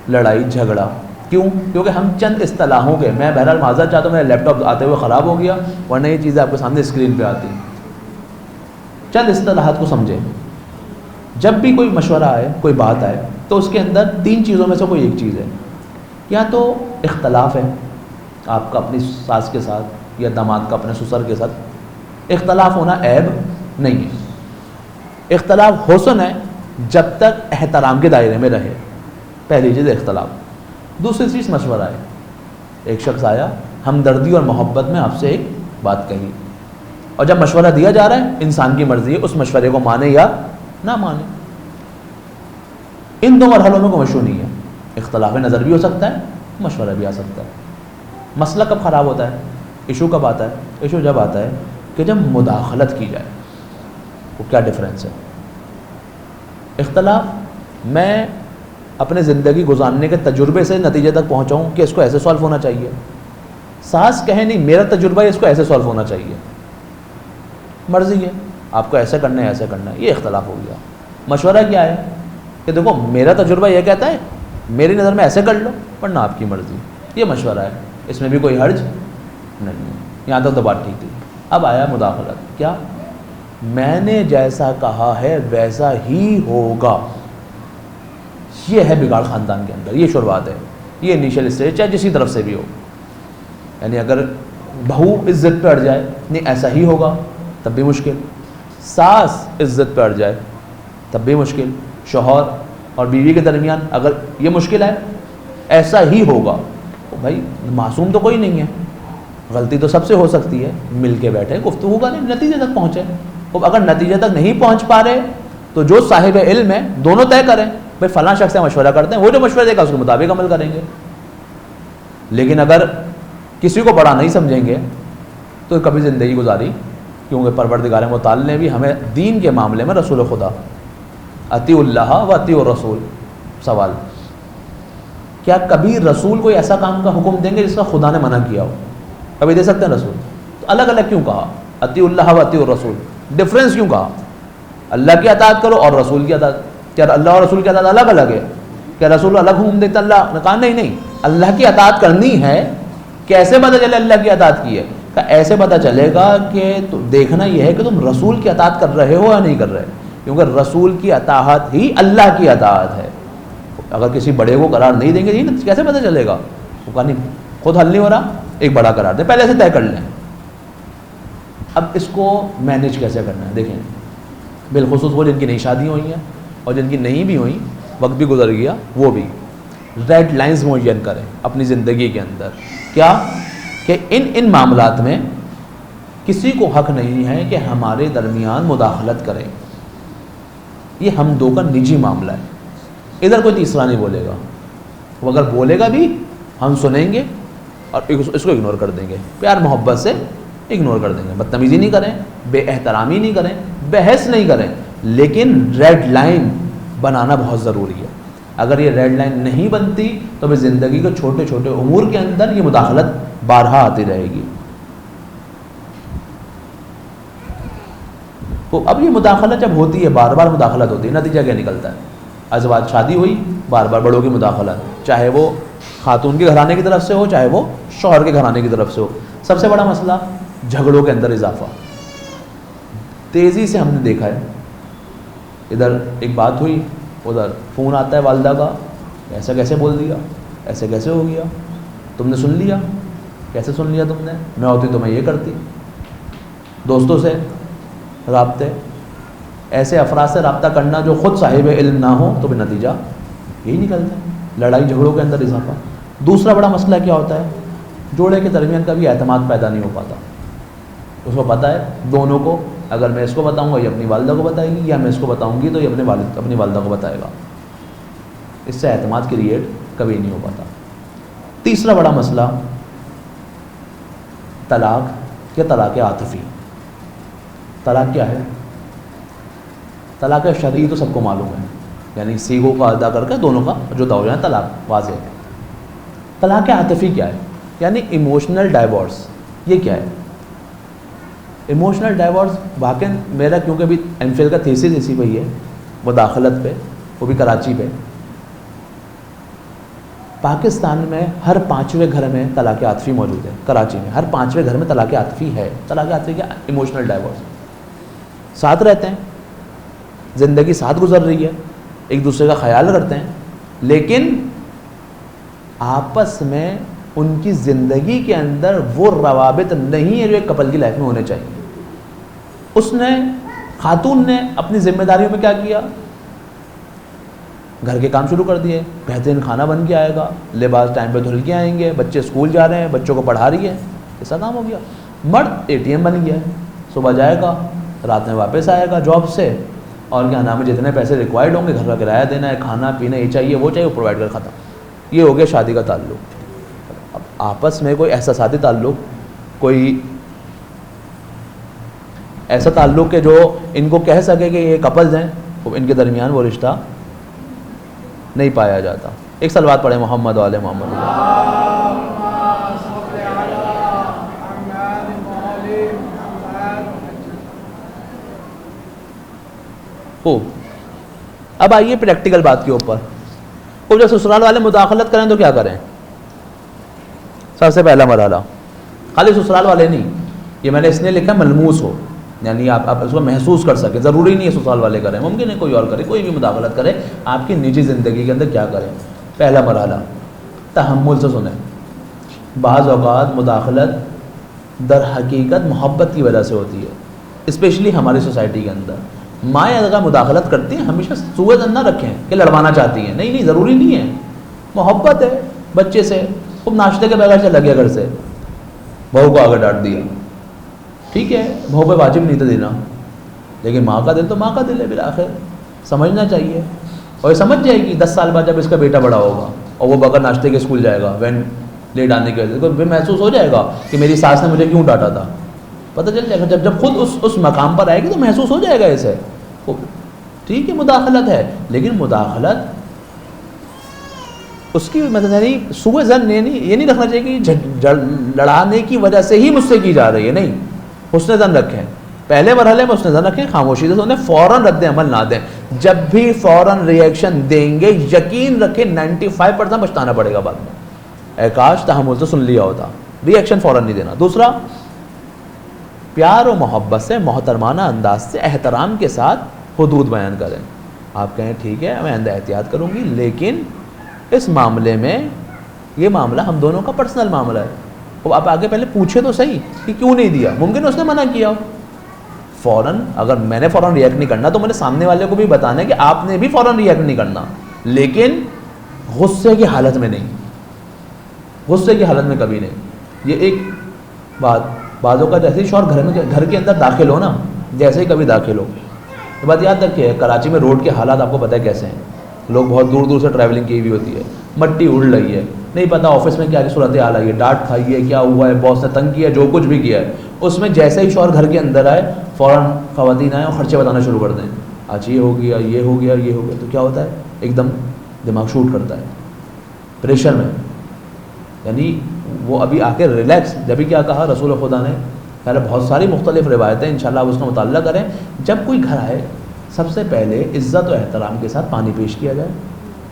لڑائی جھگڑا. کیوں؟ کیونکہ ہم چند اصطلاحوں کے، میں بہرحال معذرت چاہتا ہوں، میرا لیپ ٹاپ آتے ہوئے خراب ہو گیا، ورنہ یہ چیزیں آپ کے سامنے اسکرین پہ آتی. چند اصطلاحات کو سمجھیں. جب بھی کوئی مشورہ آئے، کوئی بات آئے، تو اس کے اندر 3 چیزوں میں سے کوئی ایک چیز ہے. یا تو اختلاف ہے آپ کا اپنی ساس کے ساتھ یا داماد کا اپنے سسر کے ساتھ. اختلاف ہونا عیب نہیں ہے، اختلاف حسن ہے جب تک احترام کے دائرے میں رہے. پہلی چیز اختلاف. دوسری چیز مشورہ ہے. ایک شخص آیا، ہمدردی اور محبت میں آپ سے ایک بات کہی، اور جب مشورہ دیا جا رہا ہے، انسان کی مرضی ہے اس مشورے کو مانے یا نہ مانے. ان 2 مرحلوں میں کوئی مشہور نہیں ہے. اختلاف نظر بھی ہو سکتا ہے، مشورہ بھی آ سکتا ہے. مسئلہ کب خراب ہوتا ہے، ایشو کب آتا ہے؟ ایشو جب آتا ہے کہ جب مداخلت کی جائے. وہ کیا ڈفرینس ہے؟ اختلاف میں اپنے زندگی گزارنے کے تجربے سے نتیجے تک پہنچا ہوں کہ اس کو ایسے سالو ہونا چاہیے. ساس کہے نہیں، میرا تجربہ ہے اس کو ایسے سالو ہونا چاہیے، مرضی ہے آپ کو ایسے کرنا ہے ایسے کرنا ہے، یہ اختلاف ہو گیا. مشورہ کیا ہے کہ دیکھو میرا تجربہ یہ کہتا ہے، میری نظر میں ایسے کر لو، ورنہ آپ کی مرضی. یہ مشورہ ہے، اس میں بھی کوئی حرج نہیں ہے. یہاں تک تو بات ٹھیک تھی. اب آیا مداخلت. کیا؟ میں نے جیسا کہا ہے ویسا ہی ہوگا. یہ ہے بگاڑ خاندان کے اندر، یہ شروعات ہے، یہ انیشیل اسٹیج، چاہے جسی طرف سے بھی ہو. یعنی اگر بہو عزت پہ اڑ جائے، نہیں ایسا ہی ہوگا، تب بھی مشکل. ساس عزت پہ اڑ جائے تب بھی مشکل. شوہر اور بیوی کے درمیان اگر یہ مشکل ہے ایسا ہی ہوگا، تو بھائی معصوم تو کوئی نہیں ہے، غلطی تو سب سے ہو سکتی ہے. مل کے بیٹھے، گفتگو کریں، نتیجے تک پہنچے. اب اگر نتیجے تک نہیں پہنچ پا رہے تو جو صاحب علم ہے دونوں طے کریں، بھائی فلاں شخص سے مشورہ کرتے ہیں، وہ جو مشورہ دے گا اس کے مطابق عمل کریں گے. لیکن اگر کسی کو بڑا نہیں سمجھیں گے تو کبھی زندگی گزاری. کیونکہ پروردگار متعال نے بھی ہمیں دین کے معاملے میں رسول خدا اطیع اللہ و اطیع الرسول. سوال، کیا کبھی رسول کوئی ایسا کام کا حکم دیں گے جس کا خدا نے منع کیا ہو؟ کبھی دے سکتے ہیں رسول؟ تو الگ الگ کیوں کہا؟ اطیعوا اللہ و اطیعوا الرسول. ڈفرینس کیوں کہا؟ اللہ کی اطاعت کرو اور رسول کی اطاعت. کیا اللہ اور رسول کی اطاعت الگ الگ ہے؟ کیا رسول الگ حکم دیتا اللہ نے؟ کہا نہیں, اللہ کی اطاعت کرنی ہے. کیسے پتہ چلے اللہ کی اطاعت کی ہے؟ کہ ایسے پتہ چلے گا کہ دیکھنا یہ ہے کہ تم رسول کی اطاعت کر رہے ہو یا نہیں کر رہے, کیونکہ رسول کی اطاعت ہی اللہ کی اطاعت ہے. اگر کسی بڑے کو قرار نہیں دیں گے نہیں کیسے پتہ چلے گا؟ وہ کہا نہیں خود حل نہیں ہو رہا, ایک بڑا قرار دیں, پہلے سے طے کر لیں. اب اس کو مینیج کیسے کرنا ہے دیکھیں, بالخصوص وہ جن کی نئی شادیاں ہوئی ہیں اور جن کی نہیں بھی ہوئیں, وقت بھی گزر گیا, وہ بھی ریڈ لائنز معین کریں اپنی زندگی کے اندر. کیا کہ ان معاملات میں کسی کو حق نہیں ہے کہ ہمارے درمیان مداخلت کرے. یہ ہم دو کا نجی معاملہ ہے, ادھر کوئی تیسرا نہیں بولے گا. وہ اگر بولے گا بھی ہم سنیں گے اور اس کو اگنور کر دیں گے, پیار محبت سے اگنور کر دیں گے. بدتمیزی نہیں کریں, بے احترامی نہیں کریں, بحث نہیں کریں, لیکن ریڈ لائن بنانا بہت ضروری ہے. اگر یہ ریڈ لائن نہیں بنتی تو ہمیں زندگی کے چھوٹے چھوٹے امور کے اندر یہ مداخلت بارہا آتی رہے گی. تو اب یہ مداخلت جب ہوتی ہے, بار بار مداخلت ہوتی ہے, نتیجہ کیا نکلتا ہے؟ ازواج شادی ہوئی, بار بار بڑوں کی مداخلت, چاہے وہ خاتون کے گھرانے کی طرف سے ہو چاہے وہ شوہر کے گھرانے کی طرف سے ہو. سب سے بڑا مسئلہ جھگڑوں کے اندر اضافہ. تیزی سے ہم نے دیکھا ہے, ادھر ایک بات ہوئی, ادھر فون آتا ہے والدہ کا, ایسا کیسے بول دیا, ایسے کیسے ہو گیا, تم نے سن لیا, کیسے سن لیا تم نے, میں ہوتی تو میں یہ کرتی. دوستوں سے رابطے, ایسے افراد سے رابطہ کرنا جو خود صاحب علم نہ ہو, تو بھی نتیجہ یہی نکلتا ہے, لڑائی جھگڑوں کے اندر اضافہ. دوسرا بڑا مسئلہ کیا ہوتا ہے؟ جوڑے کے درمیان کبھی اعتماد پیدا نہیں ہو پاتا. اس کو پتہ ہے دونوں کو, اگر میں اس کو بتاؤں گا یہ اپنی والدہ کو بتائے گی, یا میں اس کو بتاؤں گی تو یہ اپنی والدہ کو بتائے گا. اس سے اعتماد کریٹ کبھی نہیں ہو پاتا. تیسرا بڑا مسئلہ طلاق یا طلاق عاطفی. طلاق کیا ہے؟ طلاق شرعی تو سب کو معلوم ہے, یعنی سیغوں کا ادا کر کے دونوں کا جدا ہو جائے, طلاق واضح ہے. طلاق عاطفی کیا ہے؟ یعنی ایموشنل ڈائیورس. یہ کیا ہے ایموشنل ڈائیورس؟ واقعی میرا کیونکہ ابھی ایم فل کا تھیسس اسی پہ ہی ہے, مداخلت پہ, وہ بھی کراچی پہ. پاکستان میں ہر 5ویں گھر میں طلاق عاطفی موجود ہے. کراچی میں ہر 5ویں گھر میں طلاق عاطفی ہے. طلاق عاطفی کیا؟ Emotional divorce. ساتھ رہتے ہیں, زندگی ساتھ گزر رہی ہے, ایک دوسرے کا خیال کرتے ہیں, لیکن آپس میں ان کی زندگی کے اندر وہ روابط نہیں ہے جو ایک کپل کی لائف میں ہونے چاہیے. اس نے, خاتون نے اپنی ذمہ داریوں میں کیا کیا؟ گھر کے کام شروع کر دیے, بہترین کھانا بن کے آئے گا, لباس ٹائم پہ دھل کے آئیں گے, بچے اسکول جا رہے ہیں, بچوں کو پڑھا رہی ہے, ایسا کام ہو گیا. مرد ATM بن گیا ہے, صبح جائے گا, رات میں واپس آئے گا جاب سے, اور کیا نام ہے, جتنے پیسے ریکوائرڈ ہوں گے, گھر کا کرایہ دینا ہے, کھانا پینا, یہ چاہیے وہ چاہیے, وہ پرووائڈ کر, ختم. یہ ہو گیا شادی کا تعلق. اب آپس میں کوئی احساساتی تعلق, کوئی ایسا تعلق کہ جو ان کو کہہ سکے کہ یہ کپلز ہیں, ان کے درمیان وہ رشتہ نہیں پایا جاتا. ایک صلوات پڑھیں محمد و آل محمد. اب آئیے پریکٹیکل بات کے اوپر. وہ جب سسرال والے مداخلت کریں تو کیا کریں؟ سب سے پہلا مرحلہ, خالی سسرال والے نہیں, یہ میں نے اس لیے لکھا ملموس ہو, یعنی آپ اس کو محسوس کر سکیں. ضروری نہیں ہے سسرال والے کریں, ممکن ہے کوئی اور کرے, کوئی بھی مداخلت کرے, آپ کی نجی زندگی کے اندر کیا کریں. پہلا مرحلہ تحمل سے سنیں. بعض اوقات مداخلت در حقیقت محبت کی وجہ سے ہوتی ہے, اسپیشلی ہماری سوسائٹی کے اندر. مائیں اگر مداخلت کرتی ہیں ہمیشہ سوء ظن نہ رکھیں کہ لڑوانا چاہتی ہیں, نہیں, ضروری نہیں ہے. محبت ہے بچے سے, خوب ناشتے کے بغیر چلا گیا گھر سے, بہو کو آگے ڈانٹ دیا, ٹھیک ہے, بہو پہ واجب نہیں تھا دینا, لیکن ماں کا دل تو ماں کا دل ہے, بالآخر سمجھنا چاہیے. اور یہ سمجھ جائے گی 10 سال بعد جب اس کا بیٹا بڑا ہوگا اور وہ بغیر ناشتے کے اسکول جائے گا, وین لیٹ آنے کے وجہ سے, تو پھر محسوس ہو جائے گا کہ میری ساس نے مجھے کیوں ڈانٹا تھا. پتہ چل جائے گا جب خود اس مقام پر آئے گی تو محسوس ہو جائے گا اسے. ٹھیک ہے مداخلت ہے, لیکن مداخلت اس کی مطلب یعنی سوء ظن یہ نہیں رکھنا چاہیے کہ لڑانے کی وجہ سے ہی مجھ سے کی جا رہی ہے, نہیں. حسن زن رکھیں، پہلے مرحلے میں حسن زن رکھیں، خاموشی سے انہیں فوراً رد عمل نہ دیں. جب بھی فوراً ریئیکشن دیں گے یقین رکھیں 95% پچھتانا پڑے گا بعد میں. اے کاش تحمل سے سن لیا ہوتا. ریئیکشن فوراً نہیں دینا. دوسرا، پیار و محبت سے محترمانہ انداز سے احترام کے ساتھ حدود بیان کریں. آپ کہیں ٹھیک ہے میں آئندہ احتیاط کروں گی، لیکن اس معاملے میں یہ معاملہ ہم دونوں کا پرسنل معاملہ ہے. اب آپ آگے پہلے پوچھے تو صحیح کہ کیوں نہیں دیا، ممکن اس نے منع کیا ہو. فوراً اگر میں نے فوراً ریئیکٹ نہیں کرنا تو میں نے سامنے والے کو بھی بتانا ہے کہ آپ نے بھی فوراً ریئیکٹ نہیں کرنا، لیکن غصے کی حالت میں نہیں، غصے کی حالت میں کبھی نہیں. یہ ایک بات، بعضوں کا جیسے ہی شوہر گھر کے اندر داخل ہو نا، جیسے ہی کبھی داخل ہو، یہ بات یاد رکھیے کراچی میں روڈ کے حالات آپ کو پتہ ہے کیسے ہیں. لوگ بہت دور دور سے ٹریولنگ کی ہوئی ہوتی ہے، مٹی اڑ رہی ہے، نہیں پتہ آفس میں کیا صورت حال آئی ہے، ڈانٹ کھائی ہے، کیا ہوا ہے، باس نے تنگ کیا ہے، جو کچھ بھی کیا ہے، اس میں جیسے ہی شوہر گھر کے اندر آئے فوراً خواتین آئیں اور خرچے بتانا شروع کر دیں. آج یہ ہو گیا، یہ ہو گیا، یہ ہو گیا، تو کیا ہوتا ہے ایک دم دماغ شوٹ کرتا ہے پریشر میں. یعنی وہ ابھی آ کے ریلیکس. جبھی کیا کہا رسول خدا نے، پہلے بہت ساری مختلف روایتیں انشاءاللہ آپ اس کا مطالعہ کریں. جب کوئی گھر آئے سب سے پہلے عزت و احترام کے ساتھ پانی پیش کیا جائے،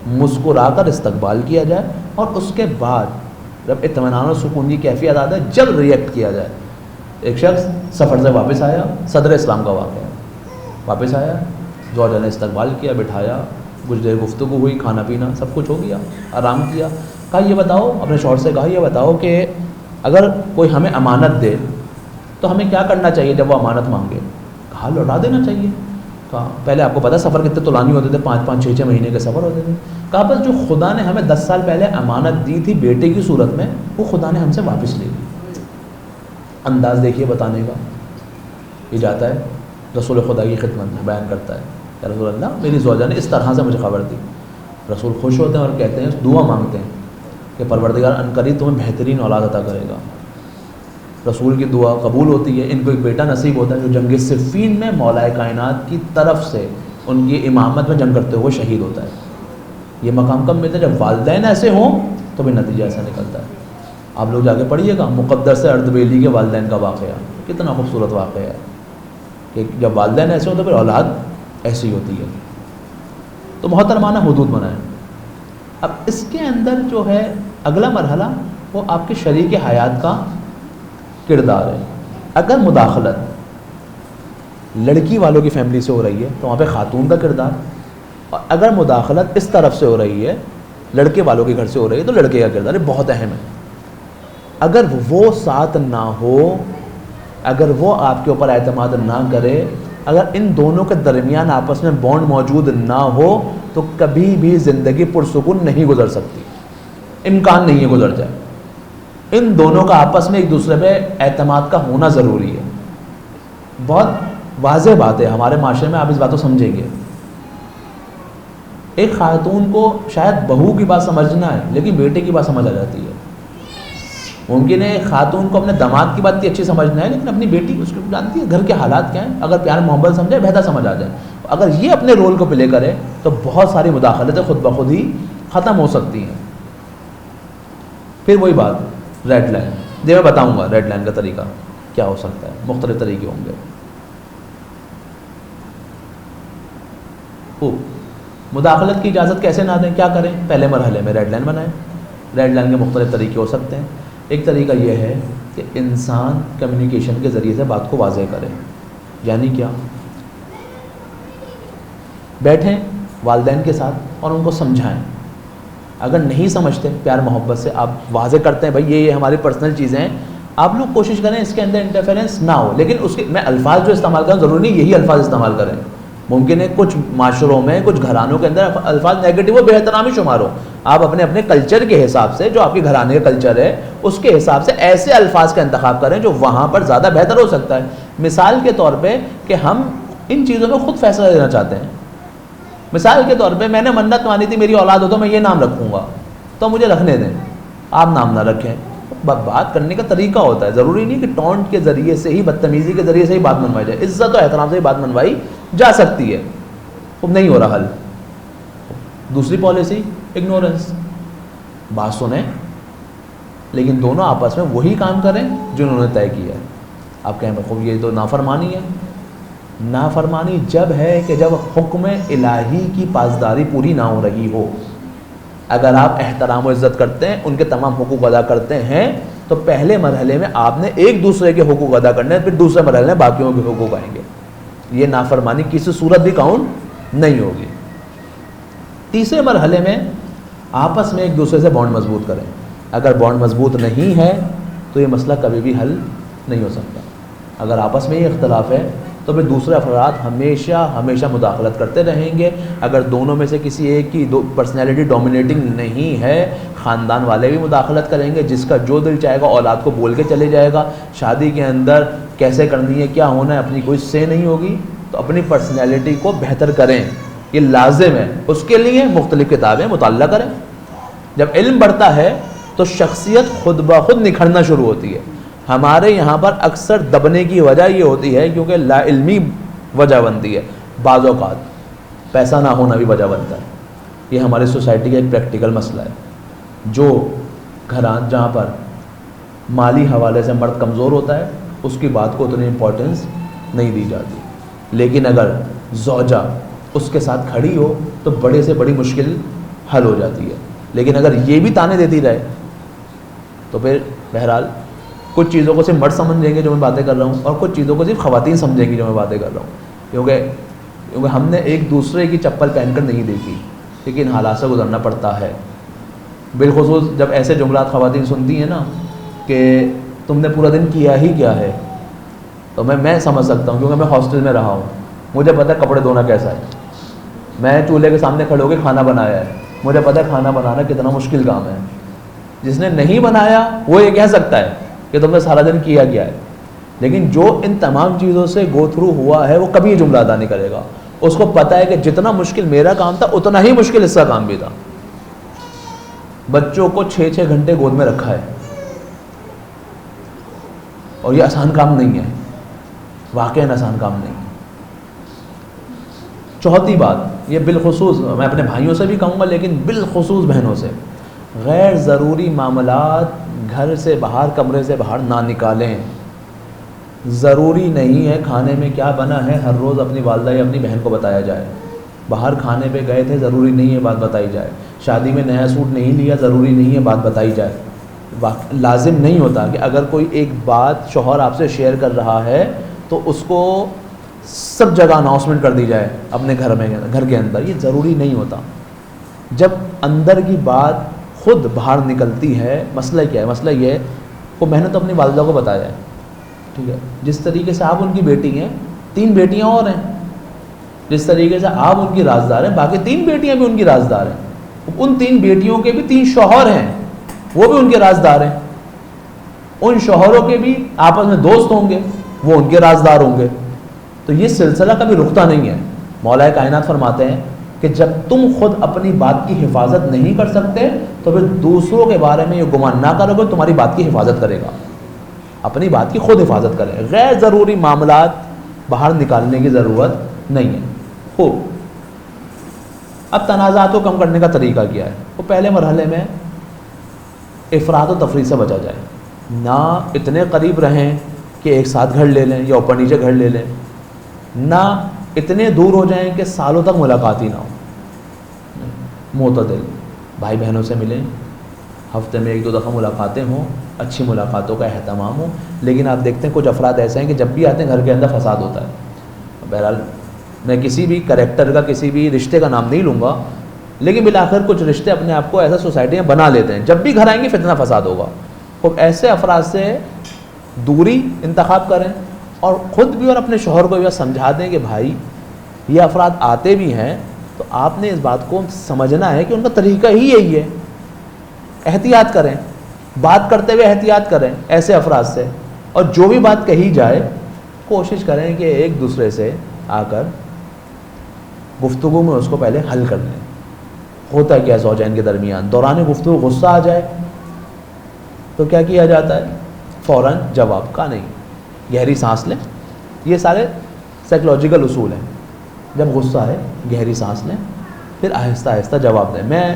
مسکرا کر استقبال کیا جائے، اور اس کے بعد جب اطمینان و سکون کی کیفیت آتا ہے جب ریئیکٹ کیا جائے. ایک شخص سفر سے واپس آیا، صدر اسلام کا واقعہ، واپس آیا، زوجہ نے استقبال کیا، بٹھایا، کچھ دیر گفتگو ہوئی، کھانا پینا سب کچھ ہو گیا، آرام کیا. کہا یہ بتاؤ، اپنے شوہر سے کہا یہ بتاؤ کہ اگر کوئی ہمیں امانت دے تو ہمیں کیا کرنا چاہیے جب وہ امانت مانگے؟ کہا لوٹا دینا چاہیے. کہا پہلے آپ کو پتہ سفر کتنے طولانی ہوتے تھے، 5-5 6-6 مہینے کے سفر ہوتے تھے. کہا بس جو خدا نے ہمیں 10 سال پہلے امانت دی تھی بیٹے کی صورت میں، وہ خدا نے ہم سے واپس لے لی. انداز دیکھیے بتانے کا. یہ جاتا ہے رسول خدا کی خدمت میں بیان کرتا ہے کہ رسول اللہ میری زوجہ نے اس طرح سے مجھے خبر دی. رسول خوش ہوتے ہیں اور کہتے ہیں، دعا مانگتے ہیں کہ پروردگار عنقریب تمہیں بہترین اولاد عطا کرے گا. رسول کی دعا قبول ہوتی ہے. ان کو ایک بیٹا نصیب ہوتا ہے جو جنگ صفین میں مولا کائنات کی طرف سے ان کی امامت میں جنگ کرتے ہوئے شہید ہوتا ہے. یہ مقام کب ملتا ہے؟ جب والدین ایسے ہوں تو بھی نتیجہ ایسا نکلتا ہے. آپ لوگ جا کے پڑھیے گا مقدر سے اردبیلی کے والدین کا واقعہ، کتنا خوبصورت واقعہ ہے کہ جب والدین ایسے ہوں تو پھر اولاد ایسی ہوتی ہے. تو محترمانہ حدود بنائیں. اب اس کے اندر جو ہے اگلا مرحلہ وہ آپ کے شریک حیات کا کردار ہے. اگر مداخلت لڑکی والوں کی فیملی سے ہو رہی ہے تو وہاں پہ خاتون کا کردار، اور اگر مداخلت اس طرف سے ہو رہی ہے لڑکے والوں کے گھر سے ہو رہی ہے تو لڑکے کا کردار بہت اہم ہے. اگر وہ ساتھ نہ ہو، اگر وہ آپ کے اوپر اعتماد نہ کرے، اگر ان دونوں کے درمیان آپس میں بانڈ موجود نہ ہو تو کبھی بھی زندگی پرسکون نہیں گزر سکتی. امکان نہیں ہے گزر جائے. ان دونوں کا آپس میں ایک دوسرے پہ اعتماد کا ہونا ضروری ہے. بہت واضح بات ہے ہمارے معاشرے میں، آپ اس بات کو سمجھیں گے. ایک خاتون کو شاید بہو کی بات سمجھنا ہے لیکن بیٹے کی بات سمجھ آ جاتی ہے. ممکن ہے خاتون کو اپنے داماد کی بات اتنی اچھی سمجھنا ہے لیکن اپنی بیٹی اس کو جانتی ہے گھر کے حالات کیا ہیں. اگر پیار محبت سمجھے بہتر سمجھ آ جائے. اگر یہ اپنے رول کو پلے کرے تو بہت ساری مداخلتیں خود بخود ہی ختم ہو سکتی ہیں. پھر وہی بات ریڈ لائن، جو میں بتاؤں گا ریڈ لائن کا طریقہ کیا ہو سکتا ہے، مختلف طریقے ہوں گے. مداخلت کی اجازت کیسے نہ دیں، کیا کریں؟ پہلے مرحلے میں ریڈ لائن بنائیں. ریڈ لائن کے مختلف طریقے ہو سکتے ہیں. ایک طریقہ یہ ہے کہ انسان کمیونیکیشن کے ذریعے سے بات کو واضح کرے. یعنی کیا؟ بیٹھیں والدین کے ساتھ اور ان کو سمجھائیں. اگر نہیں سمجھتے پیار محبت سے آپ واضح کرتے ہیں بھائی یہ ہماری پرسنل چیزیں ہیں، آپ لوگ کوشش کریں اس کے اندر انٹرفیرنس نہ ہو. لیکن اس کے میں الفاظ جو استعمال کروں ضروری نہیں یہی الفاظ استعمال کریں. ممکن ہے کچھ معاشروں میں کچھ گھرانوں کے اندر الفاظ نیگیٹو و بے احترامی شمار ہو. آپ اپنے اپنے کلچر کے حساب سے، جو آپ کے گھرانے کا کلچر ہے اس کے حساب سے ایسے الفاظ کا انتخاب کریں جو وہاں پر زیادہ بہتر ہو سکتا ہے. مثال کے طور پہ کہ ہم ان چیزوں میں خود فیصلہ لینا چاہتے ہیں. مثال کے طور پہ میں نے منت مانی تھی میری اولاد ہو تو میں یہ نام رکھوں گا، تو مجھے رکھنے دیں، آپ نام نہ رکھیں. بات کرنے کا طریقہ ہوتا ہے، ضروری نہیں کہ ٹونٹ کے ذریعے سے ہی، بدتمیزی کے ذریعے سے ہی بات منوائی جائے. عزت و احترام سے ہی بات منوائی جا سکتی ہے. اب نہیں ہو رہا حل. دوسری پالیسی اگنورنس. بات سنیں لیکن دونوں آپس میں وہی کام کریں جو انہوں نے طے کیا ہے. آپ کہیں خوب یہ تو نافرمانی ہے. نافرمانی جب ہے کہ جب حکم الہی کی پاسداری پوری نہ ہو رہی ہو. اگر آپ احترام و عزت کرتے ہیں, ان کے تمام حقوق ادا کرتے ہیں, تو پہلے مرحلے میں آپ نے ایک دوسرے کے حقوق ادا کرنے ہیں, پھر دوسرے مرحلے میں باقیوں کے حقوق آئیں گے. یہ نافرمانی کسی صورت بھی کاؤنٹ نہیں ہوگی. تیسرے مرحلے میں آپس میں ایک دوسرے سے بانڈ مضبوط کریں. اگر بانڈ مضبوط نہیں ہے تو یہ مسئلہ کبھی بھی حل نہیں ہو سکتا. اگر آپس میں یہ اختلاف ہے تو پھر دوسرے افراد ہمیشہ مداخلت کرتے رہیں گے. اگر دونوں میں سے کسی ایک کی پرسنالٹی ڈومینیٹنگ نہیں ہے, خاندان والے بھی مداخلت کریں گے. جس کا جو دل چاہے گا اولاد کو بول کے چلے جائے گا. شادی کے اندر کیسے کرنی ہے, کیا ہونا ہے, اپنی کوئی سے نہیں ہوگی. تو اپنی پرسنالٹی کو بہتر کریں, یہ لازم ہے. اس کے لیے مختلف کتابیں مطالعہ کریں. جب علم بڑھتا ہے تو شخصیت خود بخود نکھرنا شروع ہوتی ہے. ہمارے یہاں پر اکثر دبنے کی وجہ یہ ہوتی ہے کیونکہ لا علمی وجہ بنتی ہے. بعض اوقات پیسہ نہ ہونا بھی وجہ بنتا ہے. یہ ہماری سوسائٹی کا ایک پریکٹیکل مسئلہ ہے. جو گھران جہاں پر مالی حوالے سے مرد کمزور ہوتا ہے اس کی بات کو اتنی امپورٹنس نہیں دی جاتی. لیکن اگر زوجہ اس کے ساتھ کھڑی ہو تو بڑے سے بڑی مشکل حل ہو جاتی ہے. لیکن اگر یہ بھی تانے دیتی رہے تو پھر بہرحال کچھ چیزوں کو صرف مرد سمجھیں گے جو میں باتیں کر رہا ہوں, اور کچھ چیزوں کو صرف خواتین سمجھیں گی جو میں باتیں کر رہا ہوں. کیونکہ ہم نے ایک دوسرے کی چپل پہن کر نہیں دیکھی, لیکن حالات سے گزرنا پڑتا ہے. بالخصوص جب ایسے جملات خواتین سنتی ہیں نا کہ تم نے پورا دن کیا ہی کیا ہے, تو میں سمجھ سکتا ہوں کیونکہ میں ہاسٹل میں رہا ہوں. مجھے پتہ ہے کپڑے دھونا کیسا ہے. میں چولہے کے سامنے کھڑے ہو کے کھانا بنایا ہے. مجھے پتہ ہے کھانا بنانا کتنا مشکل کام ہے. جس نے نہیں بنایا وہ یہ کہہ سکتا ہے کہ تم نے سارا دن کیا ہے. لیکن جو ان تمام چیزوں سے گو تھرو ہوا ہے وہ کبھی یہ جملہ ادا نہیں کرے گا. اس کو پتہ ہے کہ جتنا مشکل میرا کام تھا اتنا ہی مشکل اس کا کام بھی تھا. بچوں کو 6 گھنٹے گود میں رکھا ہے, اور یہ آسان کام نہیں ہے, واقعاً آسان کام نہیں. چوتھی بات, یہ بالخصوص میں اپنے بھائیوں سے بھی کہوں گا لیکن بالخصوص بہنوں سے, غیر ضروری معاملات گھر سے باہر, کمرے سے باہر نہ نکالیں. ضروری نہیں ہے کھانے میں کیا بنا ہے ہر روز اپنی والدہ یا اپنی بہن کو بتایا جائے. باہر کھانے پہ گئے تھے, ضروری نہیں ہے بات بتائی جائے. شادی میں نیا سوٹ نہیں لیا, ضروری نہیں ہے بات بتائی جائے. لازم نہیں ہوتا کہ اگر کوئی ایک بات شوہر آپ سے شیئر کر رہا ہے تو اس کو سب جگہ اناؤنسمنٹ کر دی جائے اپنے گھر کے اندر. یہ ضروری نہیں ہوتا. جب اندر کی بات خود باہر نکلتی ہے, مسئلہ کیا ہے, مسئلہ یہ ہے وہ میں نے تو اپنی والدہ کو بتایا ہے, ٹھیک ہے, جس طریقے سے آپ ان کی بیٹی ہیں, 3 بیٹیاں اور ہیں, جس طریقے سے آپ ان کی رازدار ہیں باقی 3 بیٹیاں بھی ان کی رازدار ہیں. ان 3 بیٹیوں کے بھی 3 شوہر ہیں, وہ بھی ان کے رازدار ہیں. ان شوہروں کے بھی آپس میں دوست ہوں گے, وہ ان کے رازدار ہوں گے. تو یہ سلسلہ کبھی رکتا نہیں ہے. مولا کائنات فرماتے ہیں کہ جب تم خود اپنی بات کی حفاظت نہیں کر سکتے تو پھر دوسروں کے بارے میں یہ گمان نہ کرو کہ تمہاری بات کی حفاظت کرے گا. اپنی بات کی خود حفاظت کریں. غیر ضروری معاملات باہر نکالنے کی ضرورت نہیں ہے. خوب. اب تنازعات کو کم کرنے کا طریقہ کیا ہے؟ وہ پہلے مرحلے میں افراط و تفریط سے بچا جائے. نہ اتنے قریب رہیں کہ ایک ساتھ گھر لے لیں یا اوپر نیچے گھر لے لیں, نہ اتنے دور ہو جائیں کہ سالوں تک ملاقات ہی نہ ہو. معتدل بھائی بہنوں سے ملیں, ہفتے میں 1-2 دفعہ ملاقاتیں ہوں, اچھی ملاقاتوں کا اہتمام ہو. لیکن آپ دیکھتے ہیں کچھ افراد ایسے ہیں کہ جب بھی آتے ہیں گھر کے اندر فساد ہوتا ہے. بہرحال میں کسی بھی کریکٹر کا, کسی بھی رشتے کا نام نہیں لوں گا, لیکن بالآخر کچھ رشتے اپنے آپ کو ایسا سوسائٹیاں بنا لیتے ہیں, جب بھی گھر آئیں گے فتنہ فساد ہوگا. خوب ایسے افراد سے دوری انتخاب کریں, اور خود بھی اور اپنے شوہر کو بھی سمجھا دیں کہ بھائی یہ افراد آتے بھی ہیں تو آپ نے اس بات کو سمجھنا ہے کہ ان کا طریقہ ہی یہی ہے. احتیاط کریں, بات کرتے ہوئے احتیاط کریں ایسے افراد سے, اور جو بھی بات کہی جائے کوشش کریں کہ ایک دوسرے سے آ کر گفتگو میں اس کو پہلے حل کر لیں. ہوتا ہے کیا زوجین کے درمیان دوران گفتگو غصہ آ جائے تو کیا کیا جاتا ہے؟ فوراً جواب کا نہیں, گہری سانس لیں. یہ سارے سائیکلوجیکل اصول ہیں. جب غصہ ہے گہری سانس لیں, پھر آہستہ آہستہ جواب دیں. میں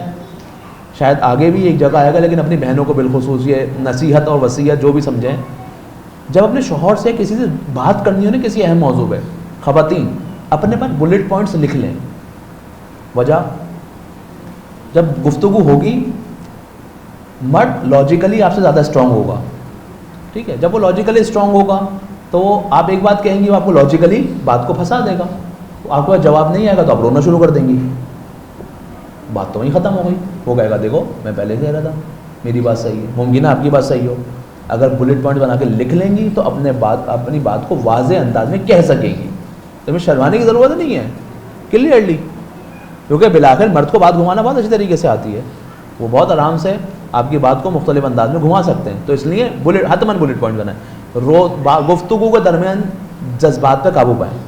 شاید آگے بھی ایک جگہ آئے گا لیکن اپنی بہنوں کو بالخصوص یہ نصیحت اور وصیت جو بھی سمجھیں جب اپنے شوہر سے کسی سے بات کرنی ہو نا کسی اہم موضوع پہ، خواتین اپنے پاس بلٹ پوائنٹس لکھ لیں. وجہ، جب گفتگو ہوگی مرد لاجیکلی آپ سے زیادہ اسٹرانگ ہوگا. ٹھیک ہے، جب وہ لاجیکلی اسٹرانگ ہوگا تو آپ ایک بات کہیں گی وہ آپ کو لاجیکلی بات کو پھنسا دے گا. آپ کو جواب نہیں آئے گا تو آپ رونا شروع کر دیں گی. بات تو وہیں ختم ہو گئی. وہ کہے گا دیکھو میں پہلے کہہ رہا تھا میری بات صحیح ہے. ممکن ہے آپ کی بات صحیح ہو. اگر بلٹ پوائنٹ بنا کے لکھ لیں گی تو اپنی بات کو واضح انداز میں کہہ سکے گی. تو ہمیں شرمانے کی ضرورت نہیں ہے، کلیئرلی. کیونکہ بالآخر مرد کو بات گھمانا بہت اچھی طریقے سے آتی ہے. وہ بہت آرام سے آپ کی بات کو مختلف انداز میں گھما سکتے ہیں. تو اس لیے حتماً بلٹ پوائنٹ بنائیں. گفتگو کے درمیان جذبات پہ قابو پائیں.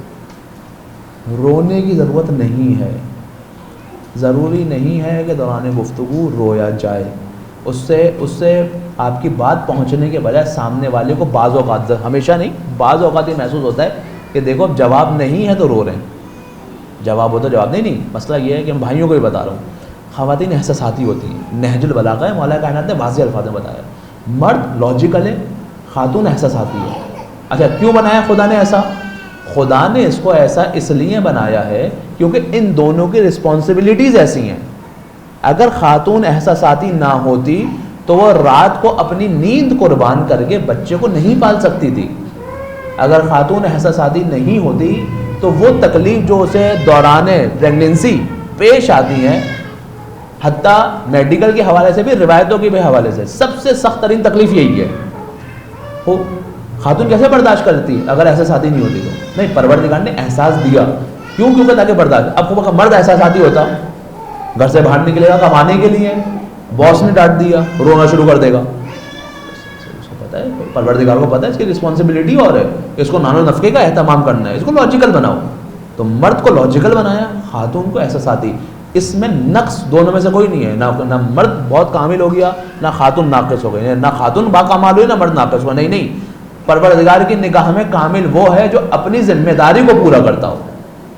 رونے کی ضرورت نہیں ہے. ضروری نہیں ہے کہ دوران گفتگو رویا جائے. اس سے آپ کی بات پہنچنے کے بجائے سامنے والے کو بعض اوقات، ہمیشہ نہیں، بعض اوقات یہ محسوس ہوتا ہے کہ دیکھو اب جواب نہیں ہے تو رو رہے ہیں. جواب ہو تو جواب نہیں. مسئلہ یہ ہے کہ میں بھائیوں کو بھی بتا رہا ہوں، خواتین احساساتی ہوتی ہیں. نہج البلاغہ ہے، مولا کائنات نے واضح الفاظ میں بتایا. مرد لاجیکل ہے، خاتون احساساتی ہے. اچھا کیوں بنایا خدا نے ایسا؟ خدا نے اس کو ایسا اس لیے بنایا ہے کیونکہ ان دونوں کی رسپانسبلٹیز ایسی ہیں. اگر خاتون احساساتی نہ ہوتی تو وہ رات کو اپنی نیند قربان کر کے بچے کو نہیں پال سکتی تھی. اگر خاتون احساساتی نہیں ہوتی تو وہ تکلیف جو اسے دوران پریگننسی پیش آتی ہیں، حتیٰ میڈیکل کے حوالے سے بھی، روایتوں کے بھی حوالے سے، سب سے سخت ترین تکلیف یہی ہے. وہ خاتون کیسے برداشت کرتی اگر احساساتی نہیں ہوتی تو؟ نہیں، پروردگار نے احساس دیا. کیوں کہ تاکہ برداشت. اب مرد احساساتی ہوتا، گھر سے باہر نکلے گا کمانے کے لیے، باس نے ڈانٹ دیا، رونا شروع کر دے گا. اس کو پتہ ہے، پروردگار کو پتہ ہے اس کی رسپانسبلٹی اور ہے، اس کو نان و نفقے کا اہتمام کرنا ہے. اس کو لاجیکل بناؤ. تو مرد کو لاجیکل بنایا، خاتون کو احساساتی. اس میں نقص دونوں میں سے کوئی نہیں ہے. نہ مرد بہت کامل ہو گیا، نہ خاتون ناقص ہو گئی. نہ خاتون باکمال ہوئی، نہ مرد ناقص ہوا. نہیں، پروردگار کی نگاہ میں کامل وہ ہے جو اپنی ذمہ داری کو پورا کرتا ہو.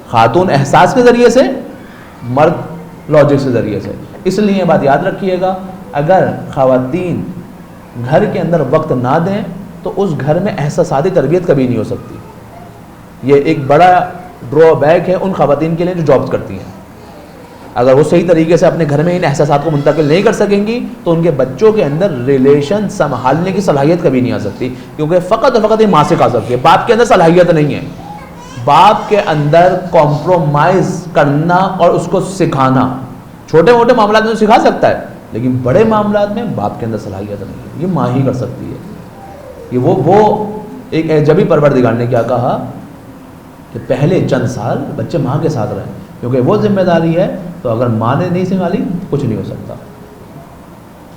خاتون احساس کے ذریعے سے، مرد لاجک کے ذریعے سے. اس لیے یہ بات یاد رکھیے گا، اگر خواتین گھر کے اندر وقت نہ دیں تو اس گھر میں احساساتی تربیت کبھی نہیں ہو سکتی. یہ ایک بڑا ڈرا بیک ہے ان خواتین کے لیے جو جابز کرتی ہیں. اگر وہ صحیح طریقے سے اپنے گھر میں ان احساسات کو منتقل نہیں کر سکیں گی تو ان کے بچوں کے اندر ریلیشن سنبھالنے کی صلاحیت کبھی نہیں آ سکتی. کیونکہ فقط اور فقط یہ ماں سے آ سکتی ہے. باپ کے اندر صلاحیت نہیں ہے. باپ کے اندر کمپرومائز کرنا اور اس کو سکھانا، چھوٹے موٹے معاملات میں سکھا سکتا ہے لیکن بڑے معاملات میں باپ کے اندر صلاحیت نہیں ہے. یہ ماں ہی کر سکتی ہے. یہ وہ ایک جبھی پروردگار نے کیا کہا کہ پہلے چند سال بچے ماں کے ساتھ رہیں، کیونکہ وہ ذمہ داری ہے. تو اگر ماں نے نہیں سنبھالی کچھ نہیں ہو سکتا.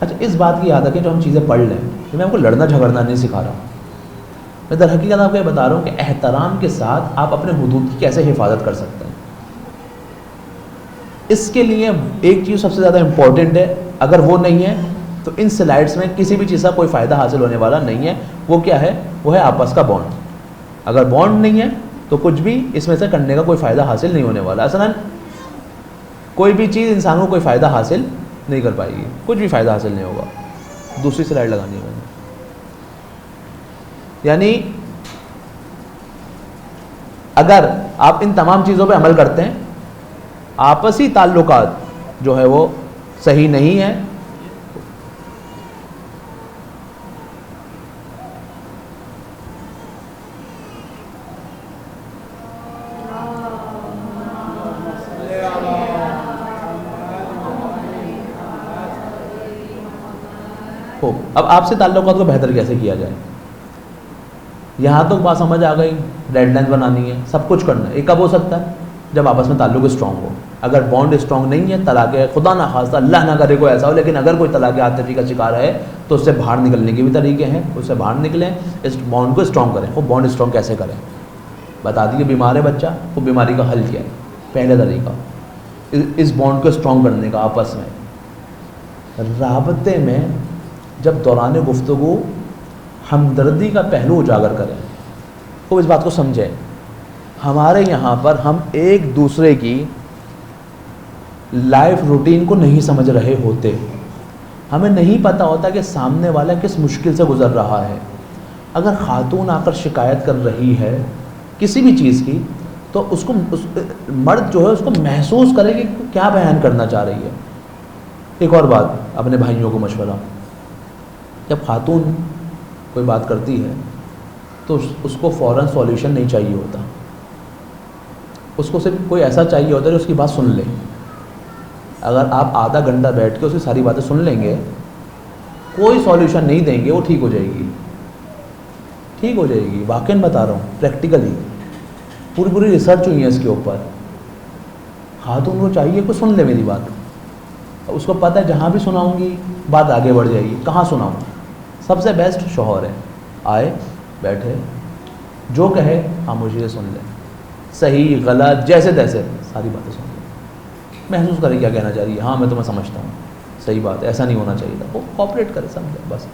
اچھا اس بات کی یاد رکھیں جو ہم چیزیں پڑھ لیں کہ میں آپ کو لڑنا جھگڑنا نہیں سکھا رہا. میں در حقیقت آپ کو یہ بتا رہا ہوں کہ احترام کے ساتھ آپ اپنے حدود کی کیسے حفاظت کر سکتے ہیں. اس کے لیے ایک چیز سب سے زیادہ امپورٹنٹ ہے، اگر وہ نہیں ہے تو ان سلائڈس میں کسی بھی چیز کا کوئی فائدہ حاصل ہونے والا نہیں ہے. وہ کیا ہے؟ وہ ہے آپس کا بانڈ. اگر بانڈ نہیں ہے تو کچھ بھی اس میں سے کرنے کا کوئی فائدہ حاصل نہیں ہونے والا. اصلاً کوئی بھی چیز انسان کو کوئی فائدہ حاصل نہیں کر پائے گی، کچھ بھی فائدہ حاصل نہیں ہوگا. دوسری سلائڈ لگانی ہے میں نے. یعنی اگر آپ ان تمام چیزوں پہ عمل کرتے ہیں، آپسی تعلقات جو ہے وہ صحیح نہیں ہے، اب آپ سے تعلقات کو بہتر کیسے کیا جائے؟ یہاں تک بات سمجھ آ گئی. ڈیڈ لائن بنانی ہے، سب کچھ کرنا ہے. یہ کب ہو سکتا ہے؟ جب آپس میں تعلق اسٹرانگ ہو. اگر بانڈ اسٹرانگ نہیں ہے، طلاق خدا نہ خواستہ اللہ نہ کرے کوئی ایسا ہو، لیکن اگر کوئی طلاق عاطفی کا شکار ہے تو اس سے باہر نکلنے کے بھی طریقے ہیں. اس سے باہر نکلیں، اس بانڈ کو اسٹرانگ کریں. وہ بانڈ اسٹرانگ کیسے کریں بتا دیجیے. بیمار ہے بچہ، وہ بیماری کا حل کیا ہے؟ پہلا طریقہ اس بانڈ کو اسٹرانگ کرنے کا آپس میں رابطے میں جب دوران گفتگو ہمدردی کا پہلو اجاگر کریں. خوب اس بات کو سمجھیں. ہمارے یہاں پر ہم ایک دوسرے کی لائف روٹین کو نہیں سمجھ رہے ہوتے. ہمیں نہیں پتہ ہوتا کہ سامنے والا کس مشکل سے گزر رہا ہے. اگر خاتون آ کر شکایت کر رہی ہے کسی بھی چیز کی تو اس کو مرد جو ہے اس کو محسوس کرے کہ کیا بیان کرنا چاہ رہی ہے. ایک اور بات اپنے بھائیوں کو مشورہ، جب خاتون کوئی بات کرتی ہے تو اس کو فوراً سولیوشن نہیں چاہیے ہوتا، اس کو صرف کوئی ایسا چاہیے ہوتا ہے جو اس کی بات سن لے. اگر آپ آدھا گھنٹہ بیٹھ کے اس کی ساری باتیں سن لیں گے، کوئی سولیوشن نہیں دیں گے، وہ ٹھیک ہو جائے گی، ٹھیک ہو جائے گی. واقعی بتا رہا ہوں، پریکٹیکلی پوری ریسرچ ہوئی ہے اس کے اوپر. خاتون کو چاہیے کہ سن لے میری بات، اس کو پتہ ہے جہاں بھی سناؤں گی بات آگے بڑھ جائے گی. کہاں سناؤں؟ سب سے بیسٹ شوہر ہے، آئے بیٹھے جو کہے خاموشی سے سن لے، صحیح غلط جیسے تیسے ساری باتیں سن لے، محسوس کرے کیا کہنا چاہ رہی ہے. ہاں میں تمہیں سمجھتا ہوں، صحیح بات ہے، ایسا نہیں ہونا چاہیے تھا. وہ کوآپریٹ کرے، سمجھے، بس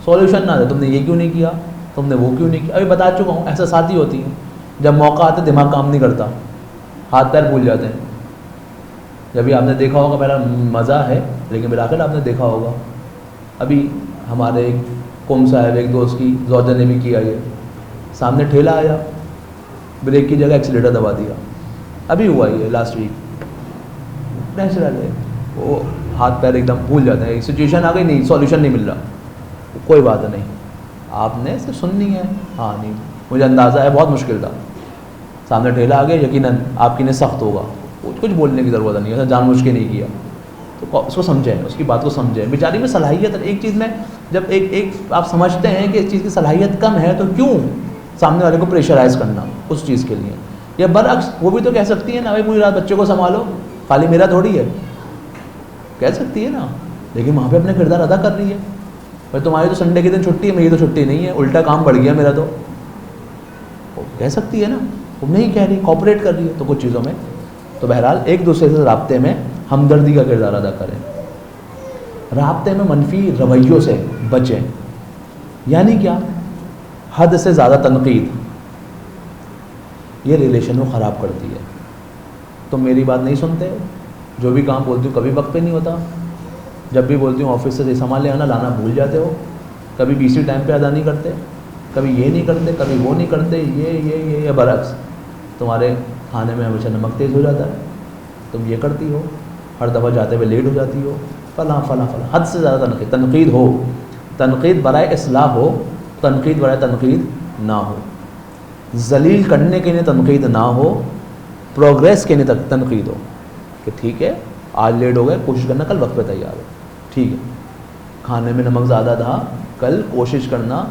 سولوشن نہ دے تم نے یہ کیوں نہیں کیا، تم نے وہ کیوں نہیں کیا. ابھی بتا چکا ہوں، احساسات ہی ہوتی ہیں. جب موقع آتا ہے دماغ کام نہیں کرتا، ہاتھ پیر بھول جاتے ہیں. جبھی آپ نے دیکھا ہوگا میرا مزہ ہے لیکن بالآخر آپ نے دیکھا ہوگا ابھی ہمارے ایک قوم صاحب ایک دوست کی زوجہ نے بھی کیا، یہ سامنے ٹھیلا آیا، بریک کی جگہ ایکسیلیٹر دبا دیا. ابھی ہوا یہ لاسٹ ویک. نیچرل ہے، وہ ہاتھ پیر ایک دم بھول جاتے ہیں. سچویشن آ گئی، نہیں سولوشن نہیں مل رہا، کوئی بات نہیں، آپ نے صرف سننی ہے. ہاں نہیں مجھے اندازہ ہے بہت مشکل تھا، سامنے ٹھیلا آ گیا، یقیناً آپ کی نے سخت ہوگا، کچھ بولنے کی ضرورت نہیں ہے، جان بوجھ کے نہیں کیا. تو اس کو سمجھیں، اس کی بات کو سمجھیں. بیچاری میں صلاحیت ہے ایک چیز میں، جب ایک آپ سمجھتے ہیں کہ اس چیز کی صلاحیت کم ہے تو کیوں سامنے والے کو پریشرائز کرنا اس چیز کے لیے. یا برعکس وہ بھی تو کہہ سکتی ہے نا، بھائی پوری رات بچے کو سنبھالو، خالی میرا تھوڑی ہے، کہہ سکتی ہے نا، لیکن وہاں پہ اپنے کردار ادا کر رہی ہے. بھائی تمہاری تو سنڈے کے دن چھٹی ہے، میری تو چھٹی نہیں ہے، الٹا کام بڑھ گیا میرا. تو کہہ سکتی ہے نا، وہ نہیں کہہ رہی، کوآپریٹ کر رہی ہے. تو کچھ چیزوں میں تو بہرحال ایک دوسرے سے رابطے میں ہمدردی کا کردار ادا کریں، رابطے میں منفی رویوں سے بچیں. یعنی کیا؟ حد سے زیادہ تنقید، یہ ریلیشن کو خراب کرتی ہے. تم میری بات نہیں سنتے، جو بھی کام بولتی ہوں کبھی وقت پہ نہیں ہوتا، جب بھی بولتی ہوں آفس سے سامان لے آنا لانا بھول جاتے ہو، کبھی BC ٹائم پہ ادا نہیں کرتے، کبھی یہ نہیں کرتے، کبھی وہ نہیں کرتے، یہ برعکس تمہارے کھانے میں ہمیشہ نمک تیز ہو جاتا ہے، تم یہ کرتی ہو، ہر دفعہ جاتے ہوئے لیٹ ہو جاتی ہو، فلاں فلاں فلاں. حد سے زیادہ تنقید ہو، تنقید برائے اصلاح ہو، تنقید برائے تنقید نہ ہو، ذلیل کرنے کے لیے تنقید نہ ہو، پروگریس کے لیے تنقید ہو کہ ٹھیک ہے آج لیٹ ہو گئے، کوشش کرنا کل وقت پہ تیار ہو، ٹھیک ہے کھانے میں نمک زیادہ تھا، کل کوشش کرنا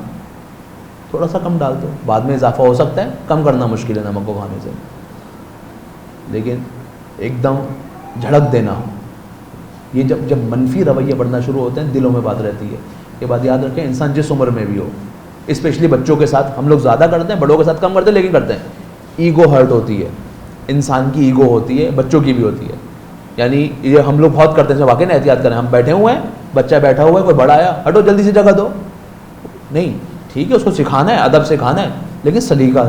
تھوڑا سا کم ڈال دو، بعد میں اضافہ ہو سکتا ہے، کم کرنا مشکل ہے نمک کو کھانے سے، لیکن ایک دم جھڑک دینا. یہ جب منفی رویے بڑھنا شروع ہوتے ہیں دلوں میں بات رہتی ہے. یہ بات یاد رکھیں، انسان جس عمر میں بھی ہو، اسپیشلی بچوں کے ساتھ ہم لوگ زیادہ کرتے ہیں، بڑوں کے ساتھ کم کرتے ہیں لیکن کرتے ہیں. ایگو ہرٹ ہوتی ہے، انسان کی ایگو ہوتی ہے، بچوں کی بھی ہوتی ہے. یعنی یہ ہم لوگ بہت کرتے ہیں، واقعی نا احتیاط کریں. ہم بیٹھے ہوئے ہیں، بچہ بیٹھا ہوا ہے، کوئی بڑا آیا، ہٹو جلدی سے جگہ دو. نہیں ٹھیک ہے اس کو سکھانا ہے، ادب سکھانا ہے، لیکن سلیقہ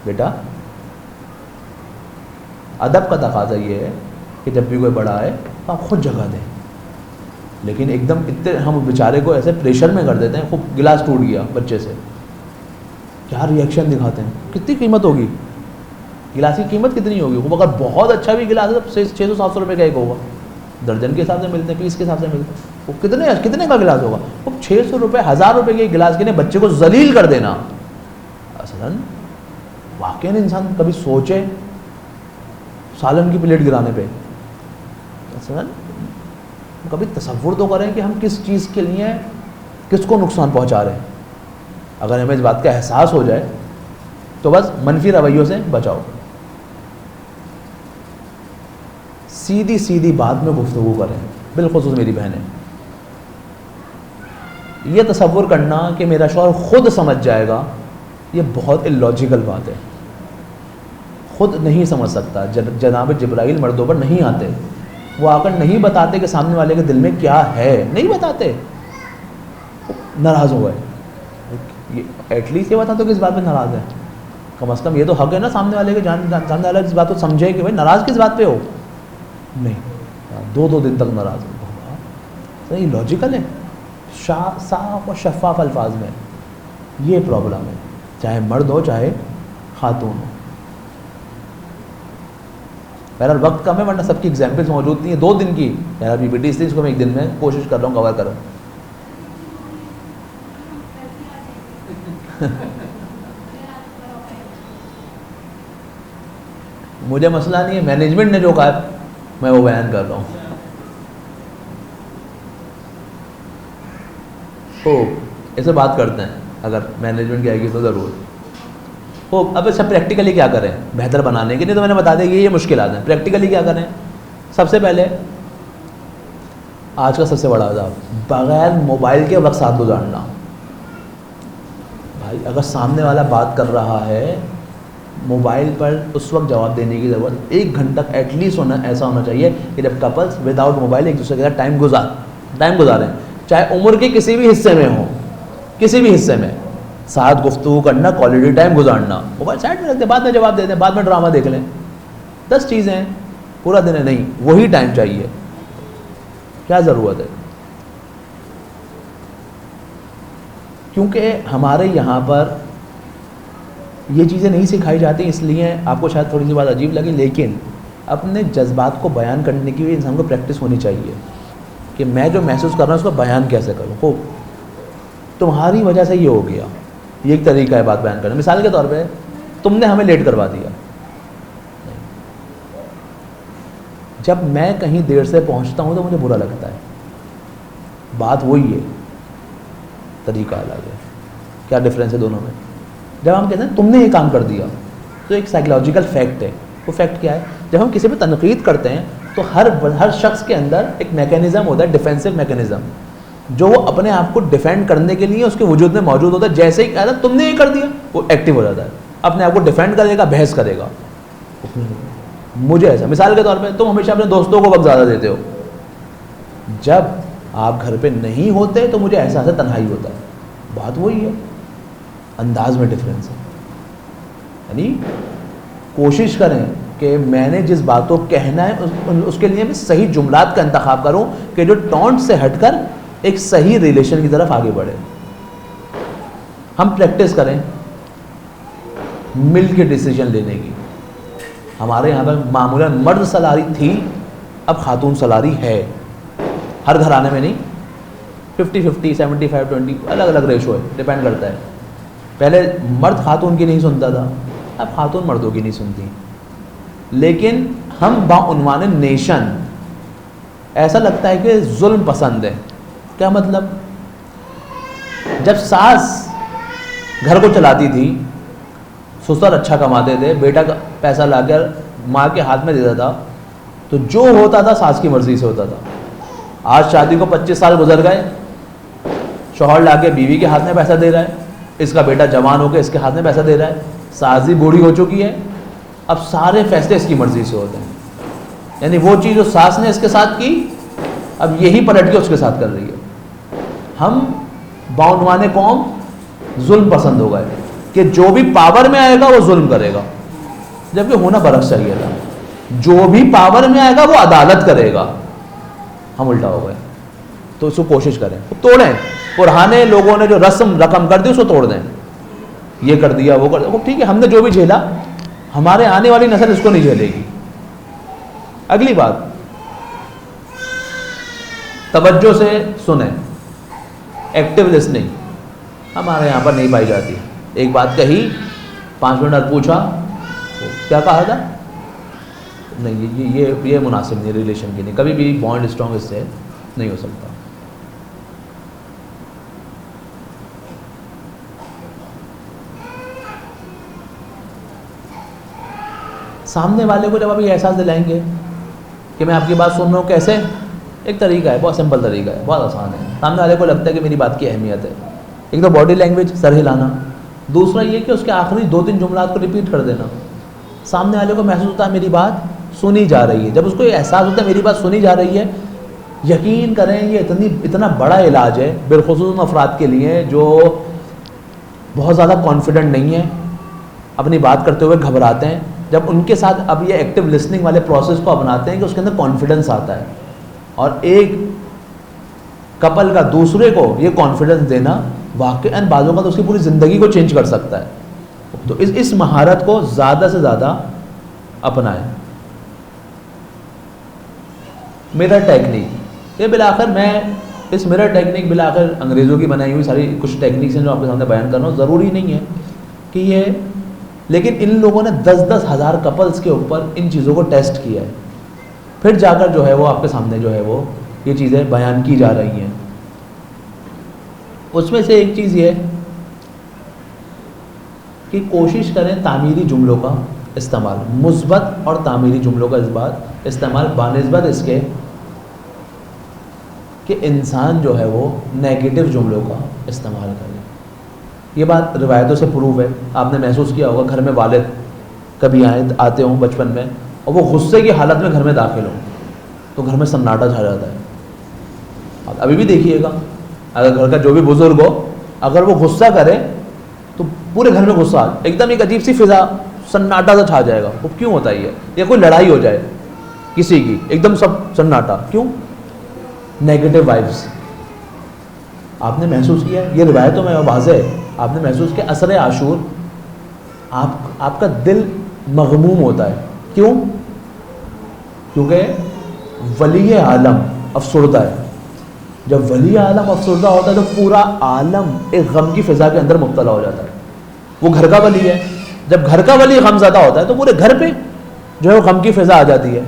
بیٹا. ادب کا تقاضا یہ ہے کہ جب بھی کوئی بڑا آئے تو آپ خود جگہ دیں. لیکن ایک دم اتنے ہم بیچارے کو ایسے پریشر میں کر دیتے ہیں. خوب گلاس ٹوٹ گیا بچے سے، کیا ری ایکشن دکھاتے ہیں. کتنی قیمت ہوگی گلاس کی؟ قیمت کتنی ہوگی؟ وہ اگر بہت اچھا بھی گلاس ہے تو 600-700 روپے کا ایک ہوگا، درجن کے حساب سے ملتے ہیں، پیس کے حساب سے ملتے ہیں. وہ کتنے کا گلاس ہوگا؟ وہ 600 روپے 1000 روپے کے گلاس کے لیے بچے کو ذلیل کر دینا. اصلاً واقعی انسان کبھی سوچے سالن کی پلیٹ گرانے پہ، اصلاً کبھی تصور تو کریں کہ ہم کس چیز کے لیے کس کو نقصان پہنچا رہے ہیں. اگر ہمیں اس بات کا احساس ہو جائے تو بس منفی رویوں سے بچاؤ. سیدھی بات میں گفتگو کریں، بالخصوص میری بہنیں. یہ تصور کرنا کہ میرا شوہر خود سمجھ جائے گا، یہ بہت اللاجیکل بات ہے. خود نہیں سمجھ سکتا. جناب جبرائیل مردوں پر نہیں آتے، وہ آ کر نہیں بتاتے کہ سامنے والے کے دل میں کیا ہے، نہیں بتاتے. ناراض ہوا ہے، ایٹ لیسٹ یہ بتا دو کہ اس بات پہ ناراض ہے. کم از کم یہ تو حق ہے نا سامنے والے کے سامنے والے اس بات کو سمجھے کہ بھائی ناراض کس بات پہ ہو. نہیں 2 دن تک ناراض ہو. صحیح لاجیکل ہے، صاف اور شفاف الفاظ میں یہ پرابلم ہے، چاہے مرد ہو چاہے خاتون ہو. بہرحال وقت کم ہے ورنہ سب کی ایگزامپلس موجود نہیں ہیں. 2 دن کی میرا پی پی ٹی، اس لیے اس کو میں 1 دن میں کوشش کر رہا ہوں کور کروں. مجھے مسئلہ نہیں ہے، مینجمنٹ نے جو کہا میں وہ بیان کر رہا ہوں. اسے بات کرتے ہیں، اگر مینجمنٹ کی آئے گی تو ضرور. اب سب پریکٹیکلی کیا کریں بہتر بنانے کے لیے؟ تو میں نے بتا دیا یہ مشکلات ہیں. پریکٹیکلی کیا کریں؟ سب سے پہلے آج کا سب سے بڑا عذاب، بغیر موبائل کے وقت ساتھ گزارنا. بھائی اگر سامنے والا بات کر رہا ہے، موبائل پر اس وقت جواب دینے کی ضرورت 1 گھنٹہ ایٹ لیسٹ ایسا ہونا چاہیے کہ جب کپلس وداؤٹ موبائل ایک دوسرے کے ساتھ ٹائم گزاریں، چاہے عمر کے کسی بھی حصے میں ہوں، کسی بھی حصے میں ساتھ گفتگو کرنا، کوالٹی ٹائم گزارنا. موبائل سائڈ میں رکھ دیں، بعد میں جواب دے دیں، بعد میں ڈرامہ دیکھ لیں. 10 چیزیں ہیں، پورا دن ہے نہیں، وہی ٹائم چاہیے. کیا ضرورت ہے؟ کیونکہ ہمارے یہاں پر یہ چیزیں نہیں سکھائی جاتی، اس لیے آپ کو شاید تھوڑی سی بات عجیب لگے، لیکن اپنے جذبات کو بیان کرنے کی بھی انسان کو پریکٹس ہونی چاہیے کہ میں جو محسوس کر رہا ہوں اس کو بیان کیسے کروں. خوب تمہاری وجہ سے یہ ہو گیا، یہ ایک طریقہ ہے بات بیان کرنا. مثال کے طور پہ تم نے ہمیں لیٹ کروا دیا. جب میں کہیں دیر سے پہنچتا ہوں تو مجھے برا لگتا ہے، بات وہی ہے، طریقہ الگ ہے. کیا ڈفرینس ہے دونوں میں؟ جب ہم کہتے ہیں تم نے یہ کام کر دیا تو ایک سائیکلوجیکل فیکٹ ہے. وہ فیکٹ کیا ہے؟ جب ہم کسی پہ تنقید کرتے ہیں تو ہر شخص کے اندر ایک میکینزم ہوتا ہے، ڈیفینسو میکینزم، جو وہ اپنے آپ کو ڈیفینڈ کرنے کے لیے اس کے وجود میں موجود ہوتا ہے. جیسے ہی کہا تم نے یہ کر دیا، وہ ایکٹیو ہو جاتا ہے، اپنے آپ کو ڈیفینڈ کرے گا، بحث کرے گا. مجھے ایسا، مثال کے طور پہ تم ہمیشہ اپنے دوستوں کو وقت زیادہ دیتے ہو، جب آپ گھر پہ نہیں ہوتے تو مجھے احساس تنہائی ہوتا ہے. بات وہی ہے، انداز میں ڈفرینس ہے. یعنی کوشش کریں کہ میں نے جس بات کو کہنا ہے اس کے لیے میں صحیح جملات کا انتخاب کروں کہ جو ٹونٹ سے ہٹ کر ایک صحیح ریلیشن کی طرف آگے بڑھے. ہم پریکٹس کریں مل کے ڈیسیجن لینے کی. ہمارے یہاں پر معمولاً مرد سلاری تھی، اب خاتون سلاری ہے. ہر گھرانے میں نہیں، 50-50 75-20 الگ الگ ریشو ہے، ڈپینڈ کرتا ہے. پہلے مرد خاتون کی نہیں سنتا تھا، اب خاتون مردوں کی نہیں سنتی. لیکن ہم بعنوان نیشن ایسا لگتا ہے کہ ظلم پسند ہے. کیا مطلب؟ جب ساس گھر کو چلاتی تھی، سسر اچھا کماتے تھے، بیٹا کا پیسہ لا کر ماں کے ہاتھ میں دیتا تھا، تو جو ہوتا تھا ساس کی مرضی سے ہوتا تھا. آج شادی کو 25 سال گزر گئے، شوہر لا کے بیوی کے ہاتھ میں پیسہ دے رہا ہے، اس کا بیٹا جوان ہو کے اس کے ہاتھ میں پیسہ دے رہا ہے، ساس بھی بوڑھی ہو چکی ہے، اب سارے فیصلے اس کی مرضی سے ہوتے ہیں. یعنی وہ چیز جو ساس نے اس کے ساتھ کی، اب یہی پلٹ کے اس کے ساتھ کر رہی ہے. ہم بعنوان قوم ظلم پسند ہو گئے کہ جو بھی پاور میں آئے گا وہ ظلم کرے گا، جبکہ ہونا برعکس چاہیے تھا، جو بھی پاور میں آئے گا وہ عدالت کرے گا. ہم الٹا ہو گئے. تو اس کو کوشش کریں، توڑیں. پرانے لوگوں نے جو رقم کر دی اس کو توڑ دیں. یہ کر دیا، وہ کر دیا، ٹھیک ہے، ہم نے جو بھی جھیلا، ہمارے آنے والی نسل اس کو نہیں جھیلے گی. اگلی بات، توجہ سے سنیں. ایکٹیو لسننگ ہمارے یہاں پر نہیں پائی جاتی. ایک بات کہی، 5 منٹ بعد پوچھا کیا کہا تھا، نہیں، یہ مناسب نہیں ریلیشن کے لیے. کبھی بھی بانڈ اسٹرانگ اس سے نہیں ہو سکتا. سامنے والے کو جب آپ یہ احساس دلائیں گے کہ میں آپ کی بات سن رہا ہوں، کیسے؟ ایک طریقہ ہے، بہت سمپل طریقہ ہے، بہت آسان ہے. سامنے والے کو لگتا ہے کہ میری بات کی اہمیت ہے. ایک تو باڈی لینگویج، سر ہلانا. دوسرا یہ کہ اس کے آخری 2-3 جملات کو ریپیٹ کر دینا. سامنے والے کو محسوس ہوتا ہے میری بات سنی جا رہی ہے. جب اس کو یہ احساس ہوتا ہے میری بات سنی جا رہی ہے، یقین کریں یہ اتنا بڑا علاج ہے، بالخصوص ان افراد کے لیے جو بہت زیادہ کانفیڈنٹ نہیں ہیں، اپنی بات کرتے ہوئے گھبراتے ہیں. جب ان کے ساتھ اب یہ ایکٹیو لسننگ والے پروسیس کو اپناتے ہیں کہ اس کے اندر کانفیڈنس آتا ہے، اور ایک کپل کا دوسرے کو یہ کانفیڈنس دینا واقعاً بعضوں کا تو اس کی پوری زندگی کو چینج کر سکتا ہے. تو اس مہارت کو زیادہ سے زیادہ اپنائیں. مرر ٹیکنیک, یہ بالآخر میں اس مرر ٹیکنیک بالآخر انگریزوں کی بنائی ہوئی ساری کچھ ٹیکنیکس ہیں جو آپ کے سامنے بیان کر رہا ہوں. ضروری نہیں ہے کہ یہ, لیکن ان لوگوں نے 10-10 ہزار کپلز کے اوپر ان چیزوں کو ٹیسٹ کیا ہے, پھر جا کر جو ہے وہ آپ کے سامنے جو ہے وہ یہ چیزیں بیان کی جا رہی ہیں. اس میں سے ایک چیز یہ کہ کوشش کریں تعمیری جملوں کا استعمال, مثبت اور تعمیری جملوں کا استعمال بانسبت اس کے کہ انسان جو ہے وہ نیگیٹو جملوں کا استعمال کرے. یہ بات روایتوں سے پروو ہے. آپ نے محسوس کیا ہوگا گھر میں والد کبھی آتے ہوں بچپن میں اور وہ غصے کی حالت میں گھر میں داخل ہوں تو گھر میں سناٹا چھا جاتا ہے. آپ ابھی بھی دیکھیے گا, اگر گھر کا جو بھی بزرگ ہو اگر وہ غصہ کرے تو پورے گھر میں غصہ, ایک دم ایک عجیب سی فضا, سناٹا سا چھا جائے گا. وہ کیوں ہوتا ہے یہ؟ یا کوئی لڑائی ہو جائے کسی کی, ایک دم سب سناٹا, کیوں؟ Negative vibes. آپ نے محسوس کیا, یہ روایتوں میں واضح ہے, آپ نے محسوس کیا اثر عاشور آپ کا دل مغموم ہوتا ہے. کیوں؟ کیونکہ ولی عالم افسردہ ہے. جب ولی عالم افسردہ ہوتا ہے تو پورا عالم ایک غم کی فضا کے اندر مبتلا ہو جاتا ہے. وہ گھر کا ولی ہے, جب گھر کا ولی غم زدہ ہوتا ہے تو پورے گھر پہ جو ہے غم کی فضا آ جاتی ہے.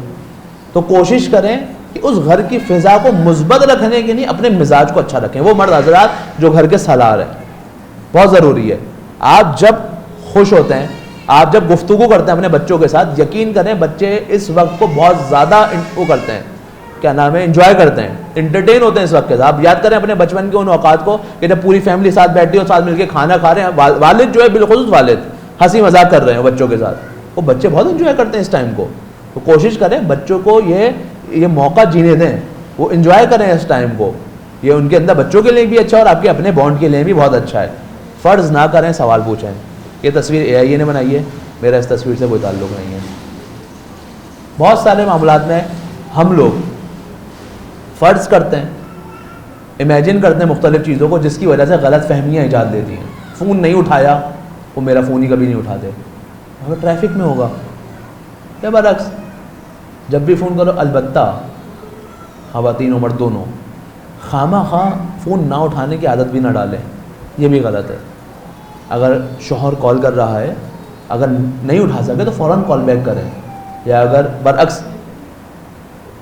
تو کوشش کریں کہ اس گھر کی فضا کو مثبت رکھنے کے لیے اپنے مزاج کو اچھا رکھیں. وہ مرد حضرات جو گھر کے سالار ہیں, بہت ضروری ہے. آپ جب خوش ہوتے ہیں, آپ جب گفتگو کرتے ہیں اپنے بچوں کے ساتھ, یقین کریں بچے اس وقت کو بہت زیادہ وہ کرتے ہیں, کیا نام ہے, انجوائے کرتے ہیں, انٹرٹین ہوتے ہیں اس وقت کے ساتھ. آپ یاد کریں اپنے بچپن کے ان اوقات کو کہ جب پوری فیملی ساتھ بیٹھی اور ساتھ مل کے کھانا کھا رہے ہیں, والد جو ہے بالخصوص والد ہنسی مذاق کر رہے ہیں بچوں کے ساتھ, وہ بچے بہت انجوائے کرتے ہیں اس ٹائم کو. تو کوشش کریں بچوں کو یہ موقع جینے دیں, وہ انجوائے کریں اس ٹائم کو. یہ ان کے اندر بچوں کے لیے بھی اچھا اور آپ کے اپنے بانڈ کے لیے بھی بہت اچھا ہے. فرض نہ کریں, سوال پوچھیں. یہ تصویر AI نے بنائی ہے, میرا اس تصویر سے کوئی تعلق نہیں ہے. بہت سارے معاملات میں ہم لوگ فرض کرتے ہیں, امیجن کرتے ہیں مختلف چیزوں کو, جس کی وجہ سے غلط فہمیاں ایجاد دیتی ہیں. فون نہیں اٹھایا, وہ میرا فون ہی کبھی نہیں اٹھاتے, اگر ٹریفک میں ہوگا. یا برعکس جب بھی فون کرو, البتہ خواتین و مرد دونوں خواہ فون نہ اٹھانے کی عادت بھی نہ ڈالیں, یہ بھی غلط ہے. اگر شوہر کال کر رہا ہے, اگر نہیں اٹھا سکے تو فوراً کال بیک کریں. یا اگر برعکس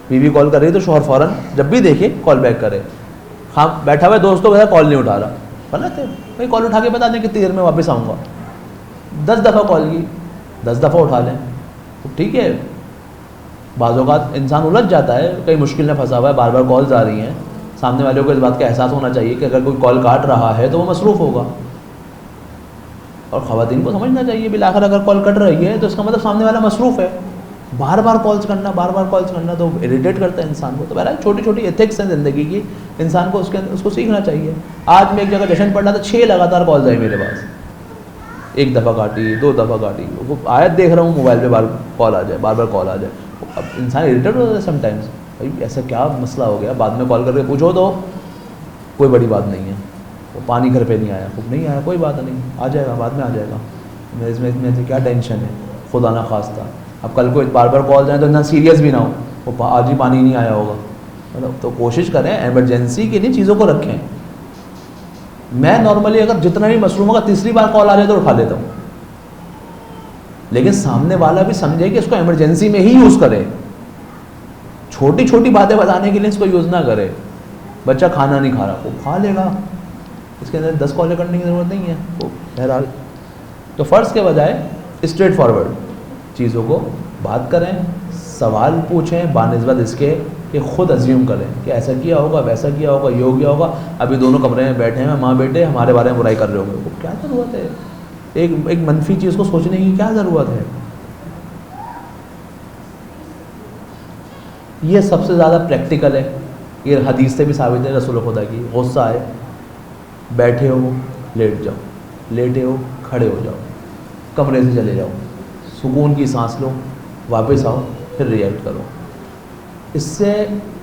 بیوی کال کر رہی ہے تو شوہر فوراً جب بھی دیکھے کال بیک کرے. بیٹھا ہوا ہے دوستوں کے ساتھ, کال نہیں اٹھا رہا, غلط ہے. بھائی کال اٹھا کے بتا دیں کتنی دیر میں واپس آؤں گا. 10 دفعہ کال کی, 10 دفعہ اٹھا لیں, ٹھیک ہے. بعض اوقات انسان الجھ جاتا ہے, کئی مشکل میں پھنسا ہوا ہے, بار بار کالز آ رہی ہیں. سامنے والے کو اس بات کا احساس ہونا چاہیے کہ اگر کوئی کال کاٹ رہا ہے تو وہ مصروف ہوگا. اور خواتین کو سمجھنا چاہیے بالآخر اگر کال کٹ رہی ہے تو اس کا مطلب سامنے والا مصروف ہے. بار بار کالز کرنا تو اریٹیٹ کرتا ہے انسان کو. تو بہرحال چھوٹی چھوٹی ایتھکس ہیں زندگی کی, انسان کو اس کو سیکھنا چاہیے. آج میں ایک جگہ جشن پڑھ رہا تھا, 6 لگاتار کالز آئی میرے پاس. 1 دفعہ کاٹی, 2 دفعہ کاٹی, وہ آیت دیکھ رہا ہوں موبائل پہ, بار کال آ جائے. اب انسان اریٹیٹ ہوتا ہے سم ٹائمس, بھائی ایسا کیا مسئلہ ہو گیا. بعد میں کال کر کے پوچھو تو کوئی بڑی بات نہیں ہے, وہ پانی گھر پہ نہیں آیا, نہیں آیا, کوئی بات نہیں, آ جائے گا, بعد میں آ جائے گا. اس میں کیا ٹینشن ہے, خدا نہ خواستہ. اب کل کو بار کال جائیں تو اتنا سیریس بھی نہ ہو, وہ آج ہی پانی نہیں آیا ہوگا. مطلب تو کوشش کریں ایمرجنسی کے لیے چیزوں کو رکھیں. میں نارملی اگر جتنا بھی مصروف ہوگا, 3ری بار کال آ جائے تو اٹھا لیتا ہوں, لیکن سامنے والا بھی سمجھے کہ اس کو ایمرجنسی میں ہی یوز کرے. چھوٹی چھوٹی باتیں بتانے کے لیے اس کو یوز نہ کرے. بچہ کھانا نہیں کھا رہا, وہ کھا لے گا, اس کے اندر 10 کالیں کرنے کی ضرورت نہیں ہے. وہ بہرحال تو فرض کے بجائے اسٹریٹ فارورڈ چیزوں کو بات کریں, سوال پوچھیں بانسبت اس کے کہ خود ازیوم کریں کہ ایسا کیا ہوگا, ویسا کیا ہوگا, یہ ہو گیا ہوگا. ابھی دونوں کمرے میں بیٹھے ہیں, ماں بیٹے ہمارے بارے میں برائی کر رہے ہوں گے. وہ کیا ضرورت ہے, ایک منفی چیز کو سوچنے کی کیا ضرورت ہے. یہ سب سے زیادہ پریکٹیکل ہے. یہ حدیث سے بھی ثابت ہے رسول خدا کی. غصہ آئے, بیٹھے ہو لیٹ جاؤ, لیٹے ہو کھڑے ہو جاؤ, کمرے سے چلے جاؤ, سکون کی سانس لو, واپس آؤ, پھر ریئیکٹ کرو. اس سے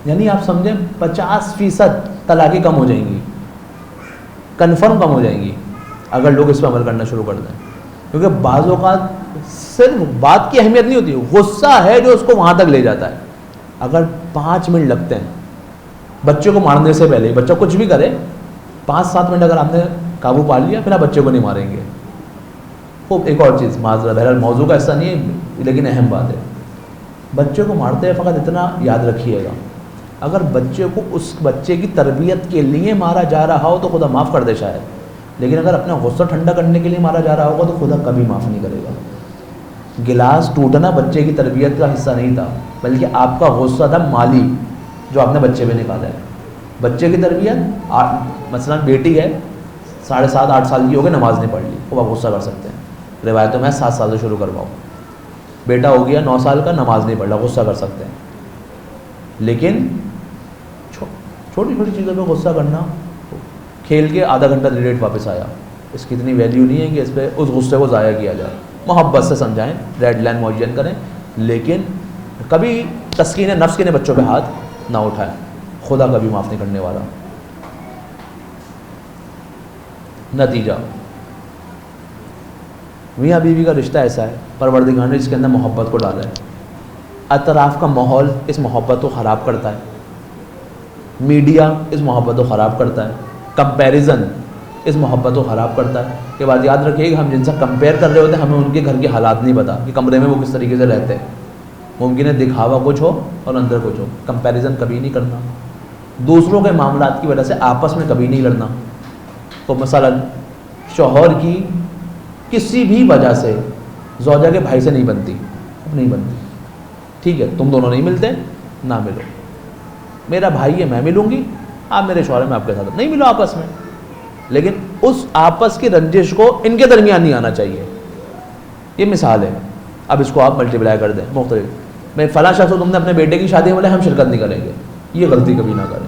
یعنی آپ سمجھیں 50% طلاقیں کم ہو جائیں گی. کنفرم کم ہو جائیں گی اگر لوگ اس پہ عمل کرنا شروع کر دیں. کیونکہ بعض اوقات صرف بات کی اہمیت نہیں ہوتی, غصہ ہے جو اس کو وہاں تک لے جاتا ہے. اگر 5 منٹ لگتے ہیں بچے کو مارنے سے پہلے, بچہ کچھ بھی کرے 5-7 منٹ اگر آپ نے قابو پا لیا, پھر آپ بچے کو نہیں ماریں گے. خوب ایک اور چیز, معذرت بہرحال موضوع کا ایسا نہیں ہے لیکن اہم بات ہے, بچے کو مارتے ہیں فقط اتنا یاد رکھیے گا, اگر بچے کو اس بچے کی تربیت کے لیے مارا جا رہا ہو تو خدا معاف کر دے شاید, لیکن اگر اپنا غصہ ٹھنڈا کرنے کے لیے مارا جا رہا ہوگا تو خدا کبھی معاف نہیں کرے گا. گلاس ٹوٹنا بچے کی تربیت کا حصہ نہیں تھا, بلکہ آپ کا غصہ تھا مالی جو آپ نے بچے پہ نکالا ہے. بچے کی تربیت, مثلا بیٹی ہے 7.5-8 سال کی ہو گئی, نماز نہیں پڑھ لی, وہ آپ غصہ کر سکتے ہیں. روایتوں میں 7 سال سے شروع کرواؤ. بیٹا ہو گیا 9 سال کا, نماز نہیں پڑھ رہا, غصہ کر سکتے ہیں. لیکن چھوٹی چھوٹی چیزوں پہ غصہ کرنا, کھیل کے آدھا گھنٹہ ریٹ واپس آیا, اس کی اتنی ویلیو نہیں ہے کہ اس پہ اس غصے کو ضائع کیا جائے. محبت سے سمجھائیں, ریڈ لائن معین کریں, لیکن کبھی تسکین نفس کے بچوں پہ ہاتھ نہ اٹھائیں, خدا کبھی معاف نہیں کرنے والا. نتیجہ, میاں بیوی کا رشتہ ایسا ہے, پروردگار نے اس کے اندر محبت کو ڈالا ہے. اطراف کا ماحول اس محبت کو خراب کرتا ہے, میڈیا اس محبت کو خراب کرتا ہے, کمپیریزن اس محبت کو خراب کرتا ہے. کہ بات یاد رکھیے کہ ہم جن سے کمپیئر کر رہے ہوتے ہیں ہمیں ان کے گھر کے حالات نہیں پتا کہ کمرے میں وہ کس طریقے سے رہتے ہیں. ممکن ہے دکھاوا کچھ ہو اور اندر کچھ ہو. کمپیریزن کبھی نہیں کرنا. دوسروں کے معاملات کی وجہ سے آپس میں کبھی نہیں لڑنا. تو مثلا شوہر کی کسی بھی وجہ سے زوجہ کے بھائی سے نہیں بنتی, اب نہیں بنتی, ٹھیک ہے, تم دونوں نہیں ملتے, نہ ملو. میرا بھائی ہے میں ملوں گی, آپ میرے شوہر میں آپ کے ساتھ نہیں ملو آپس میں, لیکن اس آپس کی رنجش کو ان کے درمیان نہیں آنا چاہیے. یہ مثال ہے. اب اس کو آپ ملٹی پلائی کر دیں مختلف, میں فلاں شخص تم نے اپنے بیٹے کی شادی میں بولے ہم شرکت نہیں کریں گے, یہ غلطی کبھی نہ کریں.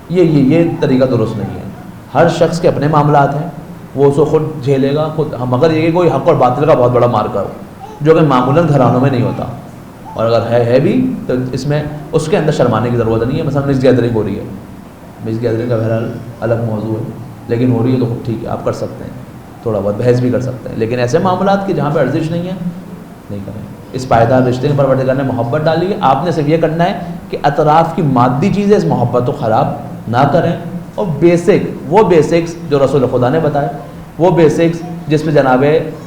یہ طریقہ درست نہیں ہے. ہر شخص کے اپنے معاملات ہیں, وہ اسے خود جھیلے گا خود. مگر یہ کہ کوئی حق اور باطل کا بہت بڑا مارکر ہو جو کہ معمولاً گھرانوں میں نہیں ہوتا, اور اگر ہے بھی تو اس میں اس کے اندر شرمانے کی ضرورت نہیں ہے. مثلا مس گیدرنگ ہو رہی ہے, مس گیدرنگ کا بہرحال الگ موضوع ہے, لیکن ہو رہی ہے تو ٹھیک ہے, آپ کر سکتے ہیں, تھوڑا بہت بحث بھی کر سکتے ہیں, لیکن ایسے معاملات کی جہاں پہ ارزش نہیں ہے نہیں کریں. اس پائیدار رشتے میں پروردگار نے محبت ڈالی ہے. آپ نے صرف یہ کرنا ہے کہ اطراف کی مادی چیزیں اس محبت کو خراب نہ کریں, اور وہ بیسکس جو رسول خدا نے بتائے, وہ بیسکس جس پہ جناب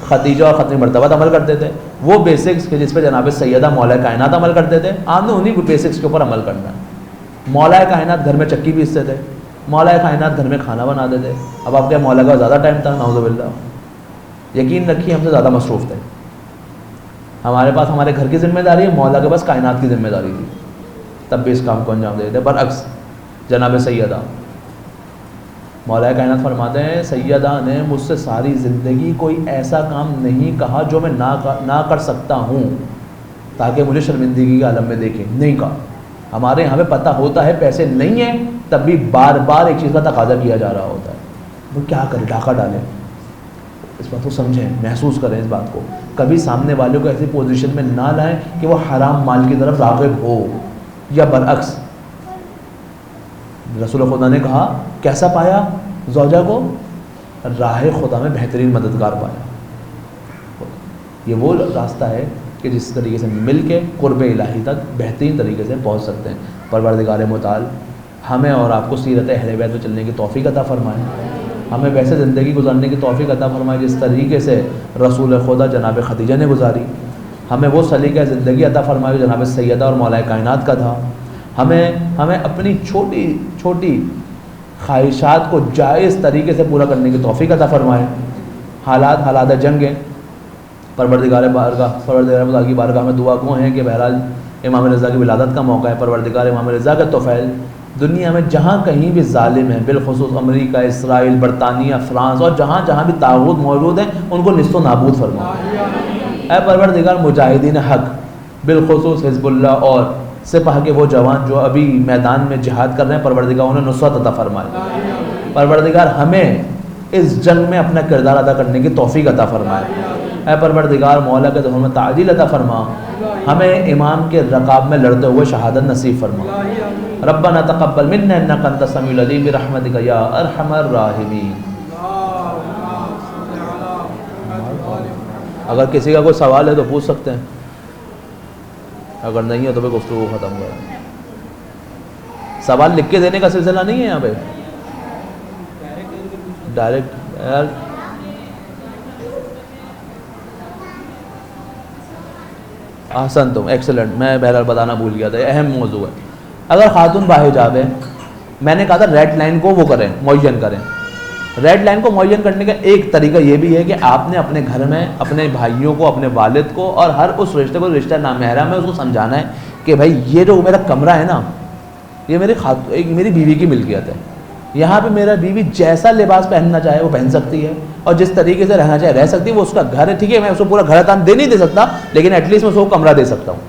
خدیجہ اور ختم مرتبہ عمل کرتے تھے, وہ بیسکس کہ جس پہ جناب سیدہ مولا کائنات عمل کرتے تھے, آپ نے انہیں بیسکس کے اوپر عمل کرنا ہے. مولا کائنات گھر میں چکی پیستے تھے, مولا کائنات گھر میں کھانا بناتے تھے. اب آپ کے مولا کا زیادہ ٹائم تھا, نعوذ باللہ, یقین رکھیے ہم سے زیادہ مصروف تھے. ہمارے پاس ہمارے گھر کی ذمہ داری ہے, مولا کے پاس کائنات کی ذمہ داری تھی, تب بھی اس کام کو انجام دیتے. برعکس جناب سیدہ مولا کائنات فرماتے ہیں, سیدہ نے مجھ سے ساری زندگی کوئی ایسا کام نہیں کہا جو میں نہ کر سکتا ہوں تاکہ مجھے شرمندگی کے عالم میں دیکھیں, نہیں کہا. ہمارے یہاں پہ پتہ ہوتا ہے پیسے نہیں ہیں, تب بھی بار بار ایک چیز کا تقاضا کیا جا رہا ہوتا ہے. وہ کیا کرے, ڈھاکہ ڈالیں. اس بات کو سمجھیں, محسوس کریں اس بات کو. کبھی سامنے والوں کو ایسی پوزیشن میں نہ لائیں کہ وہ حرام مال کی طرف راغب ہو, یا برعکس. رسول خدا نے کہا کیسا پایا زوجہ کو, راہ خدا میں بہترین مددگار پایا. یہ وہ راستہ ہے کہ جس طریقے سے مل کے قرب الہی تک بہترین طریقے سے پہنچ سکتے ہیں. پروردگار متعال ہمیں اور آپ کو سیرت اہل بیت میں چلنے کی توفیق عطا فرمائے, ہمیں ویسے زندگی گزارنے کی توفیق عطا فرمائے جس طریقے سے رسول خدا جناب خدیجہ نے گزاری. ہمیں وہ سلیقہ زندگی عطا فرمائے جو جناب سیدہ اور مولا کائنات کا تھا. ہمیں اپنی چھوٹی چھوٹی خواہشات کو جائز طریقے سے پورا کرنے کی توفیق عطا فرمائے. حالات جنگ ہیں, پروردگار کی بارگاہ میں دعا گو ہیں کہ بہرحال امام رضا کی ولادت کا موقع ہے. پروردگار امام رضا کا طفیل دنیا میں جہاں کہیں بھی ظالم ہیں, بالخصوص امریکہ, اسرائیل, برطانیہ, فرانس, اور جہاں جہاں بھی طاغوت موجود ہیں ان کو نصف و نابود فرما. اے پروردگار مجاہدین حق, بالخصوص حزب اللہ اور سپاہ کے وہ جوان جو ابھی میدان میں جہاد کر رہے ہیں, پروردگار انہیں نصرت عطا فرمائے. پروردگار ہمیں اس جنگ میں اپنا کردار ادا کرنے کی توفیق عطا فرمائے. اے پروردگار مولا کے دہر میں تعجیل عطا فرما، ہمیں امام کے رکاب میں لڑتے ہوئے شہادت نصیب فرما۔ ربنا تقبل منا انک انت السمیع العلیم برحمتک یا ارحم الراحمین۔ اگر کسی کا کوئی سوال ہے تو پوچھ سکتے ہیں، اگر نہیں ہے تو پھر گفتگو ختم کریں۔ سوال لکھ کے دینے کا سلسلہ نہیں ہے یہاں پہ، ڈائریکٹ یار احسن تم ایکسلنٹ، میں بہرحال بتانا بھول گیا تھا، یہ اہم موضوع ہے۔ اگر خاتون باحجاب ہے، میں نے کہا تھا ریڈ لائن کو وہ کریں، معین کریں۔ ریڈ لائن کو معین کرنے کا ایک طریقہ یہ بھی ہے کہ آپ نے اپنے گھر میں اپنے بھائیوں کو، اپنے والد کو اور ہر اس رشتے کو، رشتہ نامحرم ہے، اس کو سمجھانا ہے کہ بھائی یہ جو میرا کمرہ ہے نا، یہ میری بیوی کی ملکیت ہے، یہاں پہ میرا بیوی جیسا لباس پہننا چاہے وہ پہن سکتی ہے، اور جس طریقے سے رہنا چاہے رہ سکتی ہے، وہ اس کا گھر ہے، ٹھیک ہے، میں اس کو پورا گھر تام دے نہیں دے سکتا، لیکن ایٹ لیسٹ میں اس کو کمرہ دے سکتا ہوں،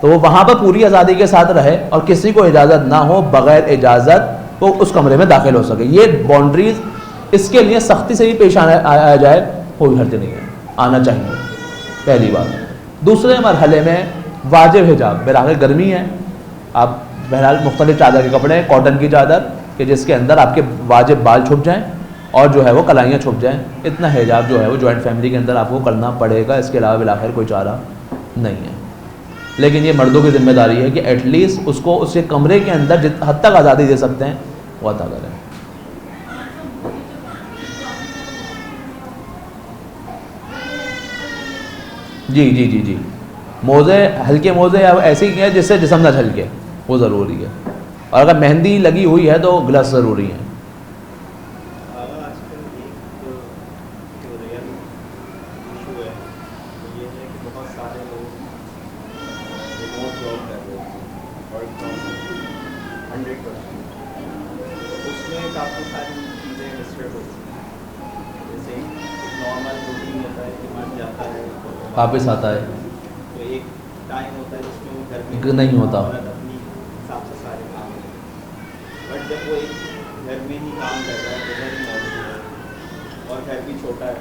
تو وہ وہاں پر پوری آزادی کے ساتھ رہے اور کسی کو اجازت نہ ہو، بغیر اجازت وہ اس کمرے میں داخل ہو سکے۔ یہ باؤنڈریز، اس کے لیے سختی سے بھی پیش آیا جائے، کوئی حرج نہیں ہے، آنا چاہیے، پہلی بات۔ دوسرے مرحلے میں واجب حجاب، بہرحال گرمی ہے، آپ بہرحال مختلف چادر کے کپڑے ہیں، کاٹن کی چادر کہ جس کے اندر آپ کے واجب بال چھپ جائیں اور جو ہے وہ کلائیاں چھپ جائیں، اتنا حجاب جو ہے وہ جوائنٹ فیملی کے اندر آپ کو کرنا پڑے گا، اس کے علاوہ بالآخر کوئی چارہ نہیں ہے۔ لیکن یہ مردوں کی ذمہ داری ہے کہ ایٹ لیسٹ اس کو اس کے کمرے کے اندر جت حد تک آزادی دے سکتے ہیں وہ عطا کریں۔ جی موزے، ہلکے موزے ایسے ہی ہیں جس سے جسم نہ جھلکے، وہ ضروری ہے، اور اگر مہندی لگی ہوئی ہے تو گلوز ضروری ہے۔ واپس آتا ہے تو ایک ٹائم ہوتا ہے جس میں وہ گھر میں نہیں ہوتا، اپنی حساب سے سارے کام کرتا ہے، بٹ جب وہ ایک گھر میں ہی کام کر رہا ہے، گھر ہی موجود ہے اور گھر بھی چھوٹا ہے،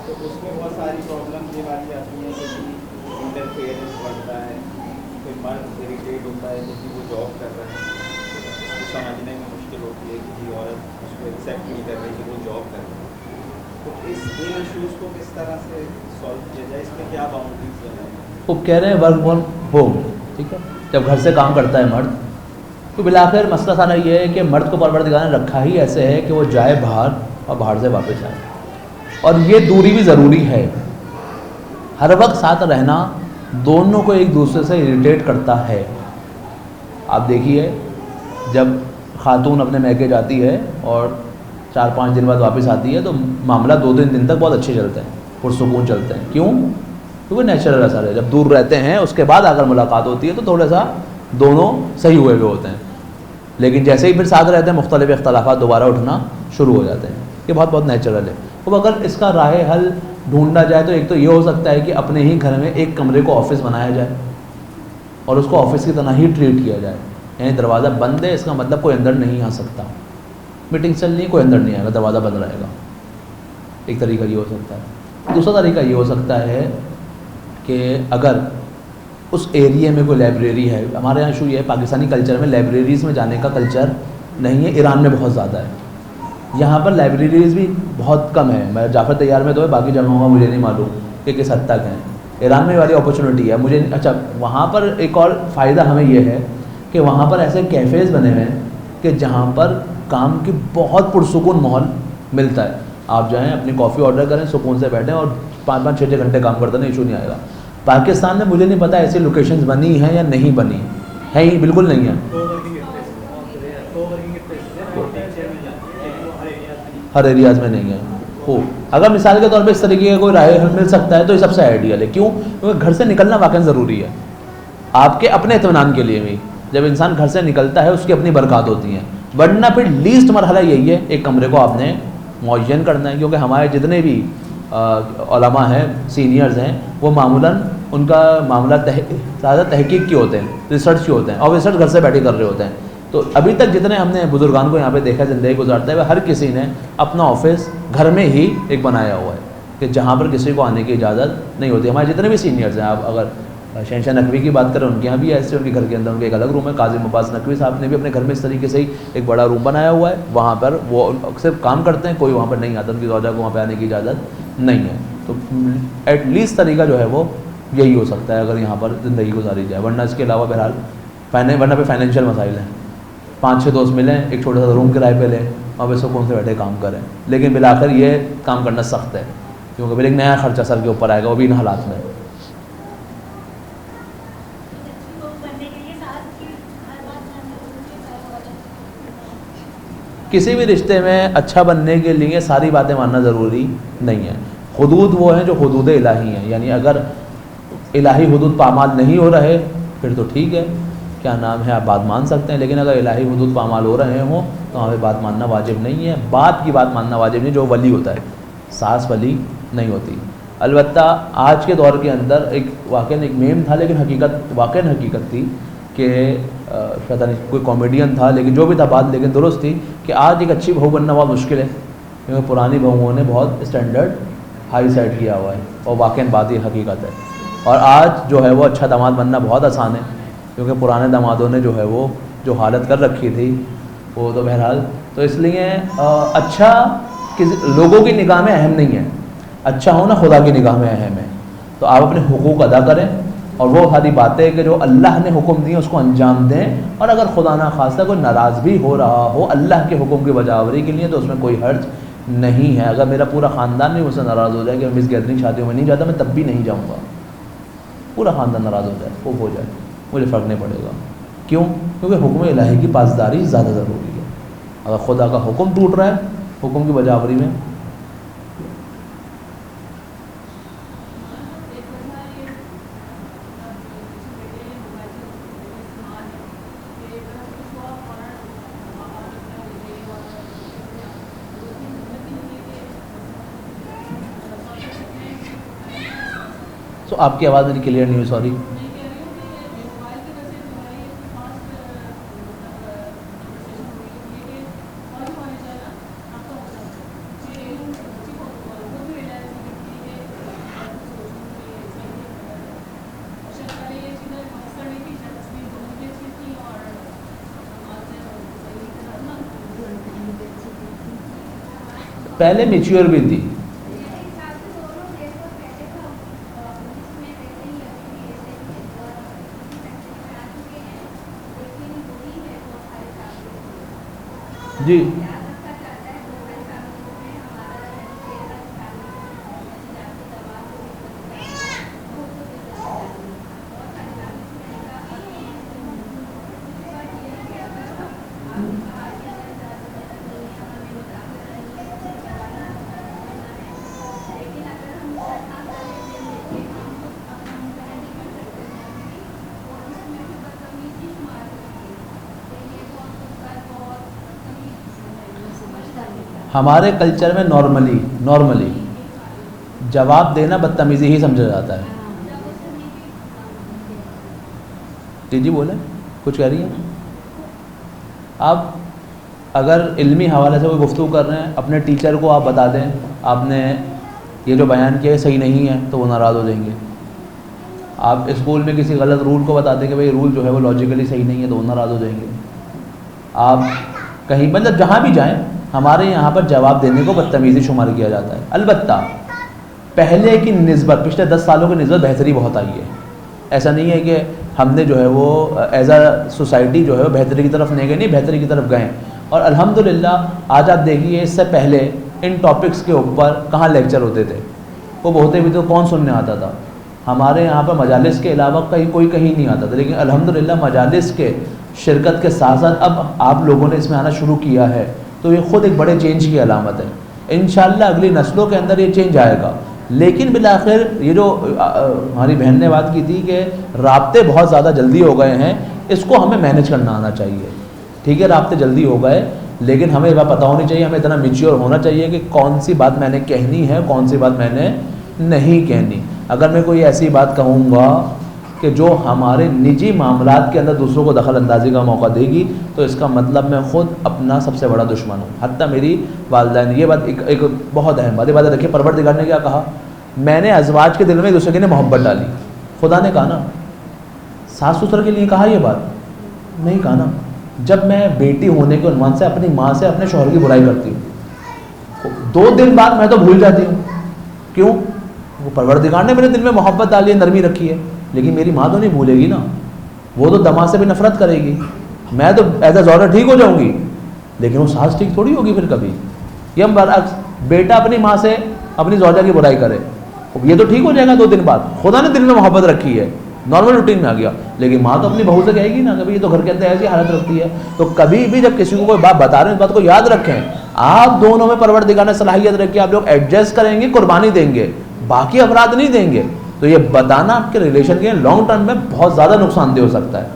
تو اس میں بہت ساری پرابلم یہ والی آتی ہیں کہ انٹرفیئرنس بڑھتا ہے، پھر مرد اریٹیٹ ہوتا ہے جبکہ وہ جاب کر رہا ہے، تو سمجھنے میں مشکل ہوتی ہے کہ عورت اس کو ایکسیپٹ نہیں کر رہی کہ وہ جاب کر رہی ہے۔ تو ان ایشوز کو کس طرح سے سالو کیا جائے، اس میں کیا باؤنڈریز بنائیں؟ وہ کہہ رہے ہیں ورک فرام ہوم، ٹھیک ہے، جب گھر سے کام کرتا ہے مرد، تو بالآخر مسئلہ سارا یہ ہے کہ مرد کو پروردگار نے رکھا ہی ایسے ہے کہ وہ جائے باہر اور باہر سے واپس آئے، اور یہ دوری بھی ضروری ہے۔ ہر وقت ساتھ رہنا دونوں کو ایک دوسرے سے اریٹیٹ کرتا ہے۔ آپ دیکھیے جب خاتون اپنے میکے جاتی ہے اور 4-5 دن بعد واپس آتی ہے تو معاملہ 2-3 دن تک بہت اچھے چلتے ہیں، پرسکون چلتے ہیں، کیوں؟ کیونکہ نیچرل اثر ہے، جب دور رہتے ہیں اس کے بعد اگر ملاقات ہوتی ہے تو تھوڑا سا دونوں صحیح ہوئے ہوتے ہیں، لیکن جیسے ہی پھر ساتھ رہتے ہیں مختلف اختلافات دوبارہ اٹھنا شروع ہو جاتے ہیں، یہ بہت نیچرل ہے۔ اب اگر اس کا راہ حل ڈھونڈا جائے تو ایک تو یہ ہو سکتا ہے کہ اپنے ہی گھر میں ایک کمرے کو آفس بنایا جائے اور اس کو آفس کی طرح ہی ٹریٹ کیا جائے، یعنی دروازہ بند ہے، اس کا مطلب کوئی اندر نہیں آ سکتا، میٹنگ چل رہی ہے کوئی اندر نہیں آئے گا، دروازہ بند رہے گا، ایک طریقہ یہ ہو سکتا ہے۔ دوسرا طریقہ یہ ہو سکتا ہے کہ اگر اس ایریے میں کوئی لائبریری ہے، ہمارے یہاں ایشو یہ ہے پاکستانی کلچر میں لائبریریز میں جانے کا کلچر نہیں ہے، ایران میں بہت زیادہ ہے، یہاں پر لائبریریز بھی بہت کم ہے، میں جعفر طیار میں تو ہے، باقی جگہوں کا مجھے نہیں معلوم کہ کس حد تک ہیں، ایران میں والی اپرچونیٹی ہے مجھے۔ اچھا، وہاں پر ایک اور فائدہ ہمیں یہ ہے کہ وہاں پر ایسے کیفیز بنے ہوئے ہیں کہ جہاں پر کام کی بہت پرسکون ماحول ملتا ہے، آپ جائیں اپنی کافی آرڈر کریں، سکون سے بیٹھیں اور 5-6 گھنٹے کام کرتے ہیں، ایشو نہیں آئے گا۔ پاکستان میں مجھے نہیں پتا ایسی لوکیشنز بنی ہیں یا نہیں بنی ہیں، ہی بالکل نہیں ہیں، ہر ایریاز میں نہیں ہے۔ اگر مثال کے طور پہ اس طریقے کا کوئی راہ حل مل سکتا ہے تو یہ سب سے آئیڈیل ہے، کیوں؟ کیونکہ گھر سے نکلنا واقعی ضروری ہے، آپ کے اپنے اطمینان کے لیے بھی، جب انسان گھر سے نکلتا ہے اس کی اپنی برکات ہوتی ہیں، ورنہ پھر لیسٹ مرحلہ یہی ہے ایک کمرے کو آپ نے معین کرنا ہے، کیونکہ ہمارے جتنے بھی علماء ہیں، سینئرز ہیں، وہ معمولاً ان کا معاملہ زیادہ تحقیق کے ہوتے ہیں، ریسرچ کے ہوتے ہیں، اور ریسرچ گھر سے بیٹھے کر رہے ہوتے ہیں۔ تو ابھی تک جتنے ہم نے بزرگان کو یہاں پہ دیکھا زندگی گزارتے ہوئے، ہر کسی نے اپنا آفس گھر میں ہی ایک بنایا ہوا ہے، کہ جہاں پر کسی کو آنے کی اجازت نہیں ہوتی. ہمارے جتنے بھی سینئرز ہیں, آپ اگر شہنشاہ نقوی کی بات کریں, ان کے یہاں بھی ایسے, ان کے گھر کے اندر ان کے ایک الگ روم ہے. قاضی عباس نقوی صاحب نے بھی اپنے گھر میں اس طریقے سے ہی ایک بڑا روم بنایا ہوا ہے, وہاں پر وہ صرف کام کرتے ہیں, کوئی وہاں پر نہیں آتا, ان کی زوجہ کو وہاں پہ آنے کی اجازت نہیں ہے. تو ایٹ لیسٹ طریقہ جو ہے وہ یہی ہو سکتا ہے اگر یہاں پر زندگی گزاری جائے, ورنہ اس کے علاوہ بہرحال ورنہ پہ فائنینشیل مسائل ہیں. 5-6 دوست ملیں, ایک چھوٹا سا روم کرائے پہ لیں اور پہ سکون سے بیٹھے کام کریں, لیکن بالآخر یہ کام کرنا سخت ہے, کیونکہ پھر ایک نیا خرچہ سر کے اوپر آئے گا, وہ بھی ان حالات میں. کسی بھی رشتے میں اچھا بننے کے لیے ساری باتیں ماننا ضروری نہیں ہے. حدود وہ ہیں جو حدود الہی ہیں, یعنی اگر الہی حدود پامال نہیں ہو رہے پھر تو ٹھیک ہے, کیا نام ہے, آپ بات مان سکتے ہیں. لیکن اگر الہی حدود پامال ہو رہے ہوں تو ہمیں بات ماننا واجب نہیں ہے. باپ کی بات ماننا واجب نہیں, جو ولی ہوتا ہے, ساس ولی نہیں ہوتی. البتہ آج کے دور کے اندر ایک واقعاً ایک میم تھا, لیکن حقیقت تھی کہ شاید کوئی کامیڈین تھا, لیکن جو بھی تھا بات لیکن درست تھی کہ آج ایک اچھی بہو بننا بہت مشکل ہے, کیونکہ پرانی بہوؤں نے بہت اسٹینڈرڈ ہائی سیٹ کیا ہوا ہے, اور واقعاً بات یہ حقیقت ہے. اور آج جو ہے وہ اچھا داماد بننا بہت آسان ہے, کیونکہ پرانے دامادوں نے جو ہے وہ جو حالت کر رکھی تھی وہ تو بہرحال. تو اس لیے اچھا لوگوں کی نگاہ میں اہم نہیں ہے, اچھا ہونا خدا کی نگاہ میں اہم ہے. تو آپ اپنے حقوق ادا کریں, اور وہ ساری باتیں کہ جو اللہ نے حکم دی اس کو انجام دیں. اور اگر خدا نہ خواستہ کوئی ناراض بھی ہو رہا ہو اللہ کے حکم کی بجاوری کے لیے تو اس میں کوئی حرج نہیں ہے. اگر میرا پورا خاندان بھی مجھ سے ناراض ہو جائے کہ میں اس گیدرنگ شادیوں میں نہیں جاتا, میں تب بھی نہیں جاؤں گا. پورا خاندان ناراض ہو جائے, خوب ہو جائے, مجھے فرق نہیں پڑے گا. کیوں؟ کیونکہ حکم الہی کی پاسداری زیادہ ضروری ہے. اگر خدا کا حکم ٹوٹ رہا ہے حکم کی بجاوری میں, تو آپ کی آواز میری کلیئر نہیں ہوئی, سوری. پہلے میچیور بھی تھی. جی ہمارے کلچر میں نارملی جواب دینا بدتمیزی ہی سمجھا جاتا ہے. جی بولیں, کچھ کہہ رہی ہیں آپ؟ اگر علمی حوالے سے کوئی گفتگو کر رہے ہیں, اپنے ٹیچر کو آپ بتا دیں آپ نے یہ جو بیان کیا ہے صحیح نہیں ہے, تو وہ ناراض ہو جائیں گے. آپ اسکول میں کسی غلط رول کو بتا دیں کہ بھائی رول جو ہے وہ لاجیکلی صحیح نہیں ہے, تو وہ ناراض ہو جائیں گے. آپ کہیں مطلب جہاں بھی جائیں, ہمارے یہاں پر جواب دینے کو بدتمیزی شمار کیا جاتا ہے. البتہ پہلے کی نسبت, پچھلے 10 سالوں کی نسبت بہتری بہت آئی ہے. ایسا نہیں ہے کہ ہم نے جو ہے وہ ایز اے سوسائٹی جو ہے وہ بہتری کی طرف نہیں گئے, نہیں بہتری کی طرف گئے. اور الحمدللہ آج آپ دیکھیے, اس سے پہلے ان ٹاپکس کے اوپر کہاں لیکچر ہوتے تھے, وہ ہوتے بھی تو کون سننے آتا تھا. ہمارے یہاں پر مجالس کے علاوہ کوئی کہیں نہیں آتا تھا. لیکن الحمدللہ مجالس کے شرکت کے ساتھ ساتھ اب آپ لوگوں نے اس میں آنا شروع کیا ہے, تو یہ خود ایک بڑے چینج کی علامت ہے. انشاءاللہ اگلی نسلوں کے اندر یہ چینج آئے گا. لیکن بالآخر یہ جو ہماری بہن نے بات کی تھی کہ رابطے بہت زیادہ جلدی ہو گئے ہیں, اس کو ہمیں مینیج کرنا آنا چاہیے. ٹھیک ہے, رابطے جلدی ہو گئے, لیکن ہمیں یہ بات پتہ ہونی چاہیے, ہمیں اتنا میچیور ہونا چاہیے کہ کون سی بات میں نے کہنی ہے, کون سی بات میں نے نہیں کہنی. اگر میں کوئی ایسی بات کہوں گا کہ جو ہمارے نجی معاملات کے اندر دوسروں کو دخل اندازی کا موقع دے گی تو اس کا مطلب میں خود اپنا سب سے بڑا دشمن ہوں. حتیٰ میری والدین، یہ بات ایک بہت اہم بات، یہ بات رکھیے. پروردگار نے کیا کہا؟ میں نے ازواج کے دل میں ایک دوسرے کے لیے محبت ڈالی. خدا نے کہا نا. ساس سسر کے لیے کہا یہ بات نہیں کہا نا. جب میں بیٹی ہونے کے عنوان سے اپنی ماں سے اپنے شوہر کی برائی کرتی ہوں، 2 دن بعد میں تو بھول جاتی ہوں. کیوں؟ وہ پروردگار نے میرے دل میں محبت ڈالی ہے، نرمی رکھی ہے. لیکن میری ماں تو نہیں بھولے گی نا، وہ تو دماغ سے بھی نفرت کرے گی. میں تو ایز اے زوجہ ٹھیک ہو جاؤں گی، لیکن وہ ساس ٹھیک تھوڑی ہوگی پھر کبھی. یہ برعکس، بیٹا اپنی ماں سے اپنی زوجہ کی برائی کرے، یہ تو ٹھیک ہو جائے گا 2 دن بعد. خدا نے دل میں محبت رکھی ہے، نارمل روٹین میں آ گیا. لیکن ماں تو اپنی بہو سے کہے گی نا کہ بھائی یہ تو گھر کے اندر ایسی حالت رکھتی ہے. تو کبھی بھی جب کسی کو کوئی بات بتا رہے ہیں اس بات کو یاد رکھیں، آپ دونوں میں پروردگار نے صلاحیت رکھی، آپ لوگ ایڈجسٹ کریں گے، قربانی دیں گے، باقی افراد نہیں دیں گے. تو یہ بتانا آپ کے ریلیشن کے لانگ ٹرم میں بہت زیادہ نقصان دہ ہو سکتا ہے.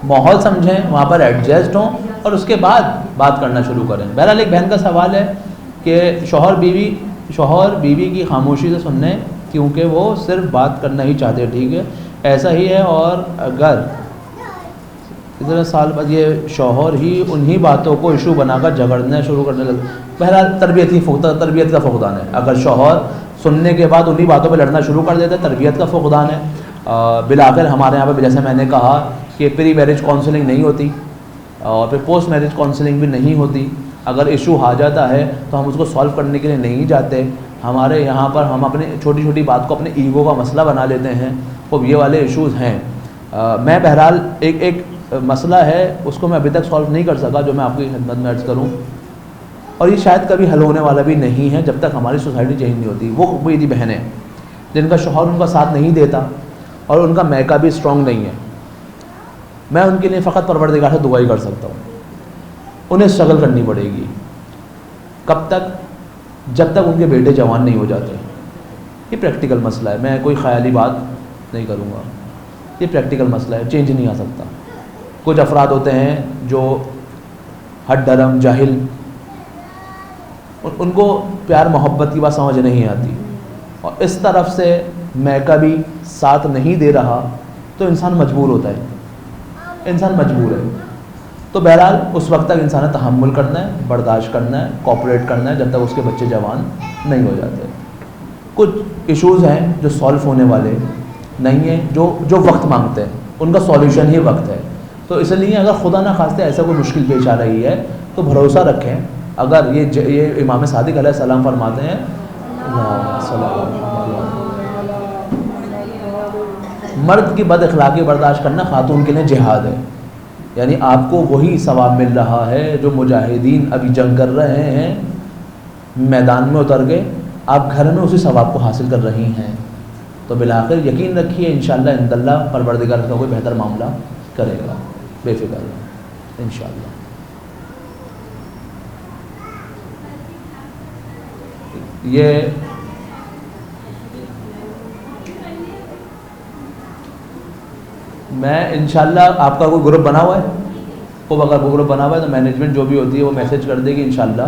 ماحول سمجھیں، وہاں پر ایڈجسٹ ہوں اور اس کے بعد بات کرنا شروع کریں. بہرحال ایک بہن کا سوال ہے کہ شوہر بیوی کی خاموشی سے سننے کیونکہ وہ صرف بات کرنا ہی چاہتے. ٹھیک ہے، ایسا ہی ہے. اور اگر اتنے سال بعد یہ شوہر ہی انہی باتوں کو ایشو بنا کر جھگڑنا شروع کرنے لگے. بہرحال تربیت کا فقدان ہے. اگر شوہر سننے کے بعد انہی باتوں پہ لڑنا شروع کر دیتے، تربیت کا فقدان ہے. بالآخر ہمارے یہاں پہ جیسے میں نے کہا کہ پری میرج کاؤنسلنگ نہیں ہوتی اور پھر پوسٹ میرج کاؤنسلنگ بھی نہیں ہوتی. اگر ایشو آ جاتا ہے تو ہم اس کو سالو کرنے کے لیے نہیں جاتے. ہمارے یہاں پر ہم اپنے چھوٹی چھوٹی بات کو اپنے ایگو کا مسئلہ بنا لیتے ہیں. وہ یہ والے ایشوز ہیں. میں بہرحال ایک مسئلہ ہے اس کو میں ابھی تک سالو نہیں کر سکا جو میں آپ کی خدمت میں عرض کروں، اور یہ شاید کبھی حل ہونے والا بھی نہیں ہے جب تک ہماری سوسائٹی چینج نہیں ہوتی. وہ میری بہنیں جن کا شوہر ان کا ساتھ نہیں دیتا اور ان کا میکا بھی اسٹرانگ نہیں ہے، میں ان کے لیے فقط پروردگار سے دعا ہی کر سکتا ہوں. انہیں اسٹرگل کرنی پڑے گی. کب تک؟ جب تک ان کے بیٹے جوان نہیں ہو جاتے. یہ پریکٹیکل مسئلہ ہے، میں کوئی خیالی بات نہیں کروں گا. یہ پریکٹیکل مسئلہ ہے، چینج نہیں آ سکتا. کچھ افراد ہوتے ہیں جو ہٹ ڈرم جاہل، ان کو پیار محبت کی بات سمجھ نہیں آتی اور اس طرف سے میکا بھی ساتھ نہیں دے رہا تو انسان مجبور ہوتا ہے. انسان مجبور ہے. تو بہرحال اس وقت تک انسان نے تحمل کرنا ہے، برداشت کرنا ہے، کوآپریٹ کرنا ہے جب تک اس کے بچے جوان نہیں ہو جاتے. کچھ ایشوز ہیں جو سالو ہونے والے نہیں ہیں، جو وقت مانگتے ہیں، ان کا سولوشن ہی وقت ہے. تو اس لیے اگر خدا نہ خواستہ ایسا کوئی مشکل پیش آ رہی ہے تو بھروسہ رکھیں. اگر یہ امام صادق علیہ السلام فرماتے ہیں مرد کی بد اخلاقی برداشت کرنا خاتون کے لیے جہاد ہے. یعنی آپ کو وہی ثواب مل رہا ہے جو مجاہدین ابھی جنگ کر رہے ہیں، میدان میں اتر کے آپ گھر میں اسی ثواب کو حاصل کر رہی ہیں. تو بالآخر یقین رکھیے انشاءاللہ عند اللہ پروردگار کا کوئی بہتر معاملہ کرے گا. بے فکر رہیں انشاءاللہ. یہ میں انشاءاللہ آپ کا کوئی گروپ بنا ہوا ہے، اگر کوئی گروپ بنا ہوا ہے تو مینجمنٹ جو بھی ہوتی ہے وہ میسج کر دے گی انشاءاللہ.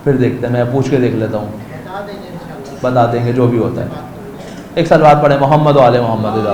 پھر دیکھتے ہیں، میں پوچھ کے دیکھ لیتا ہوں، بتا دیں گے جو بھی ہوتا ہے. ایک سلوات پڑھیں محمد و آل محمد.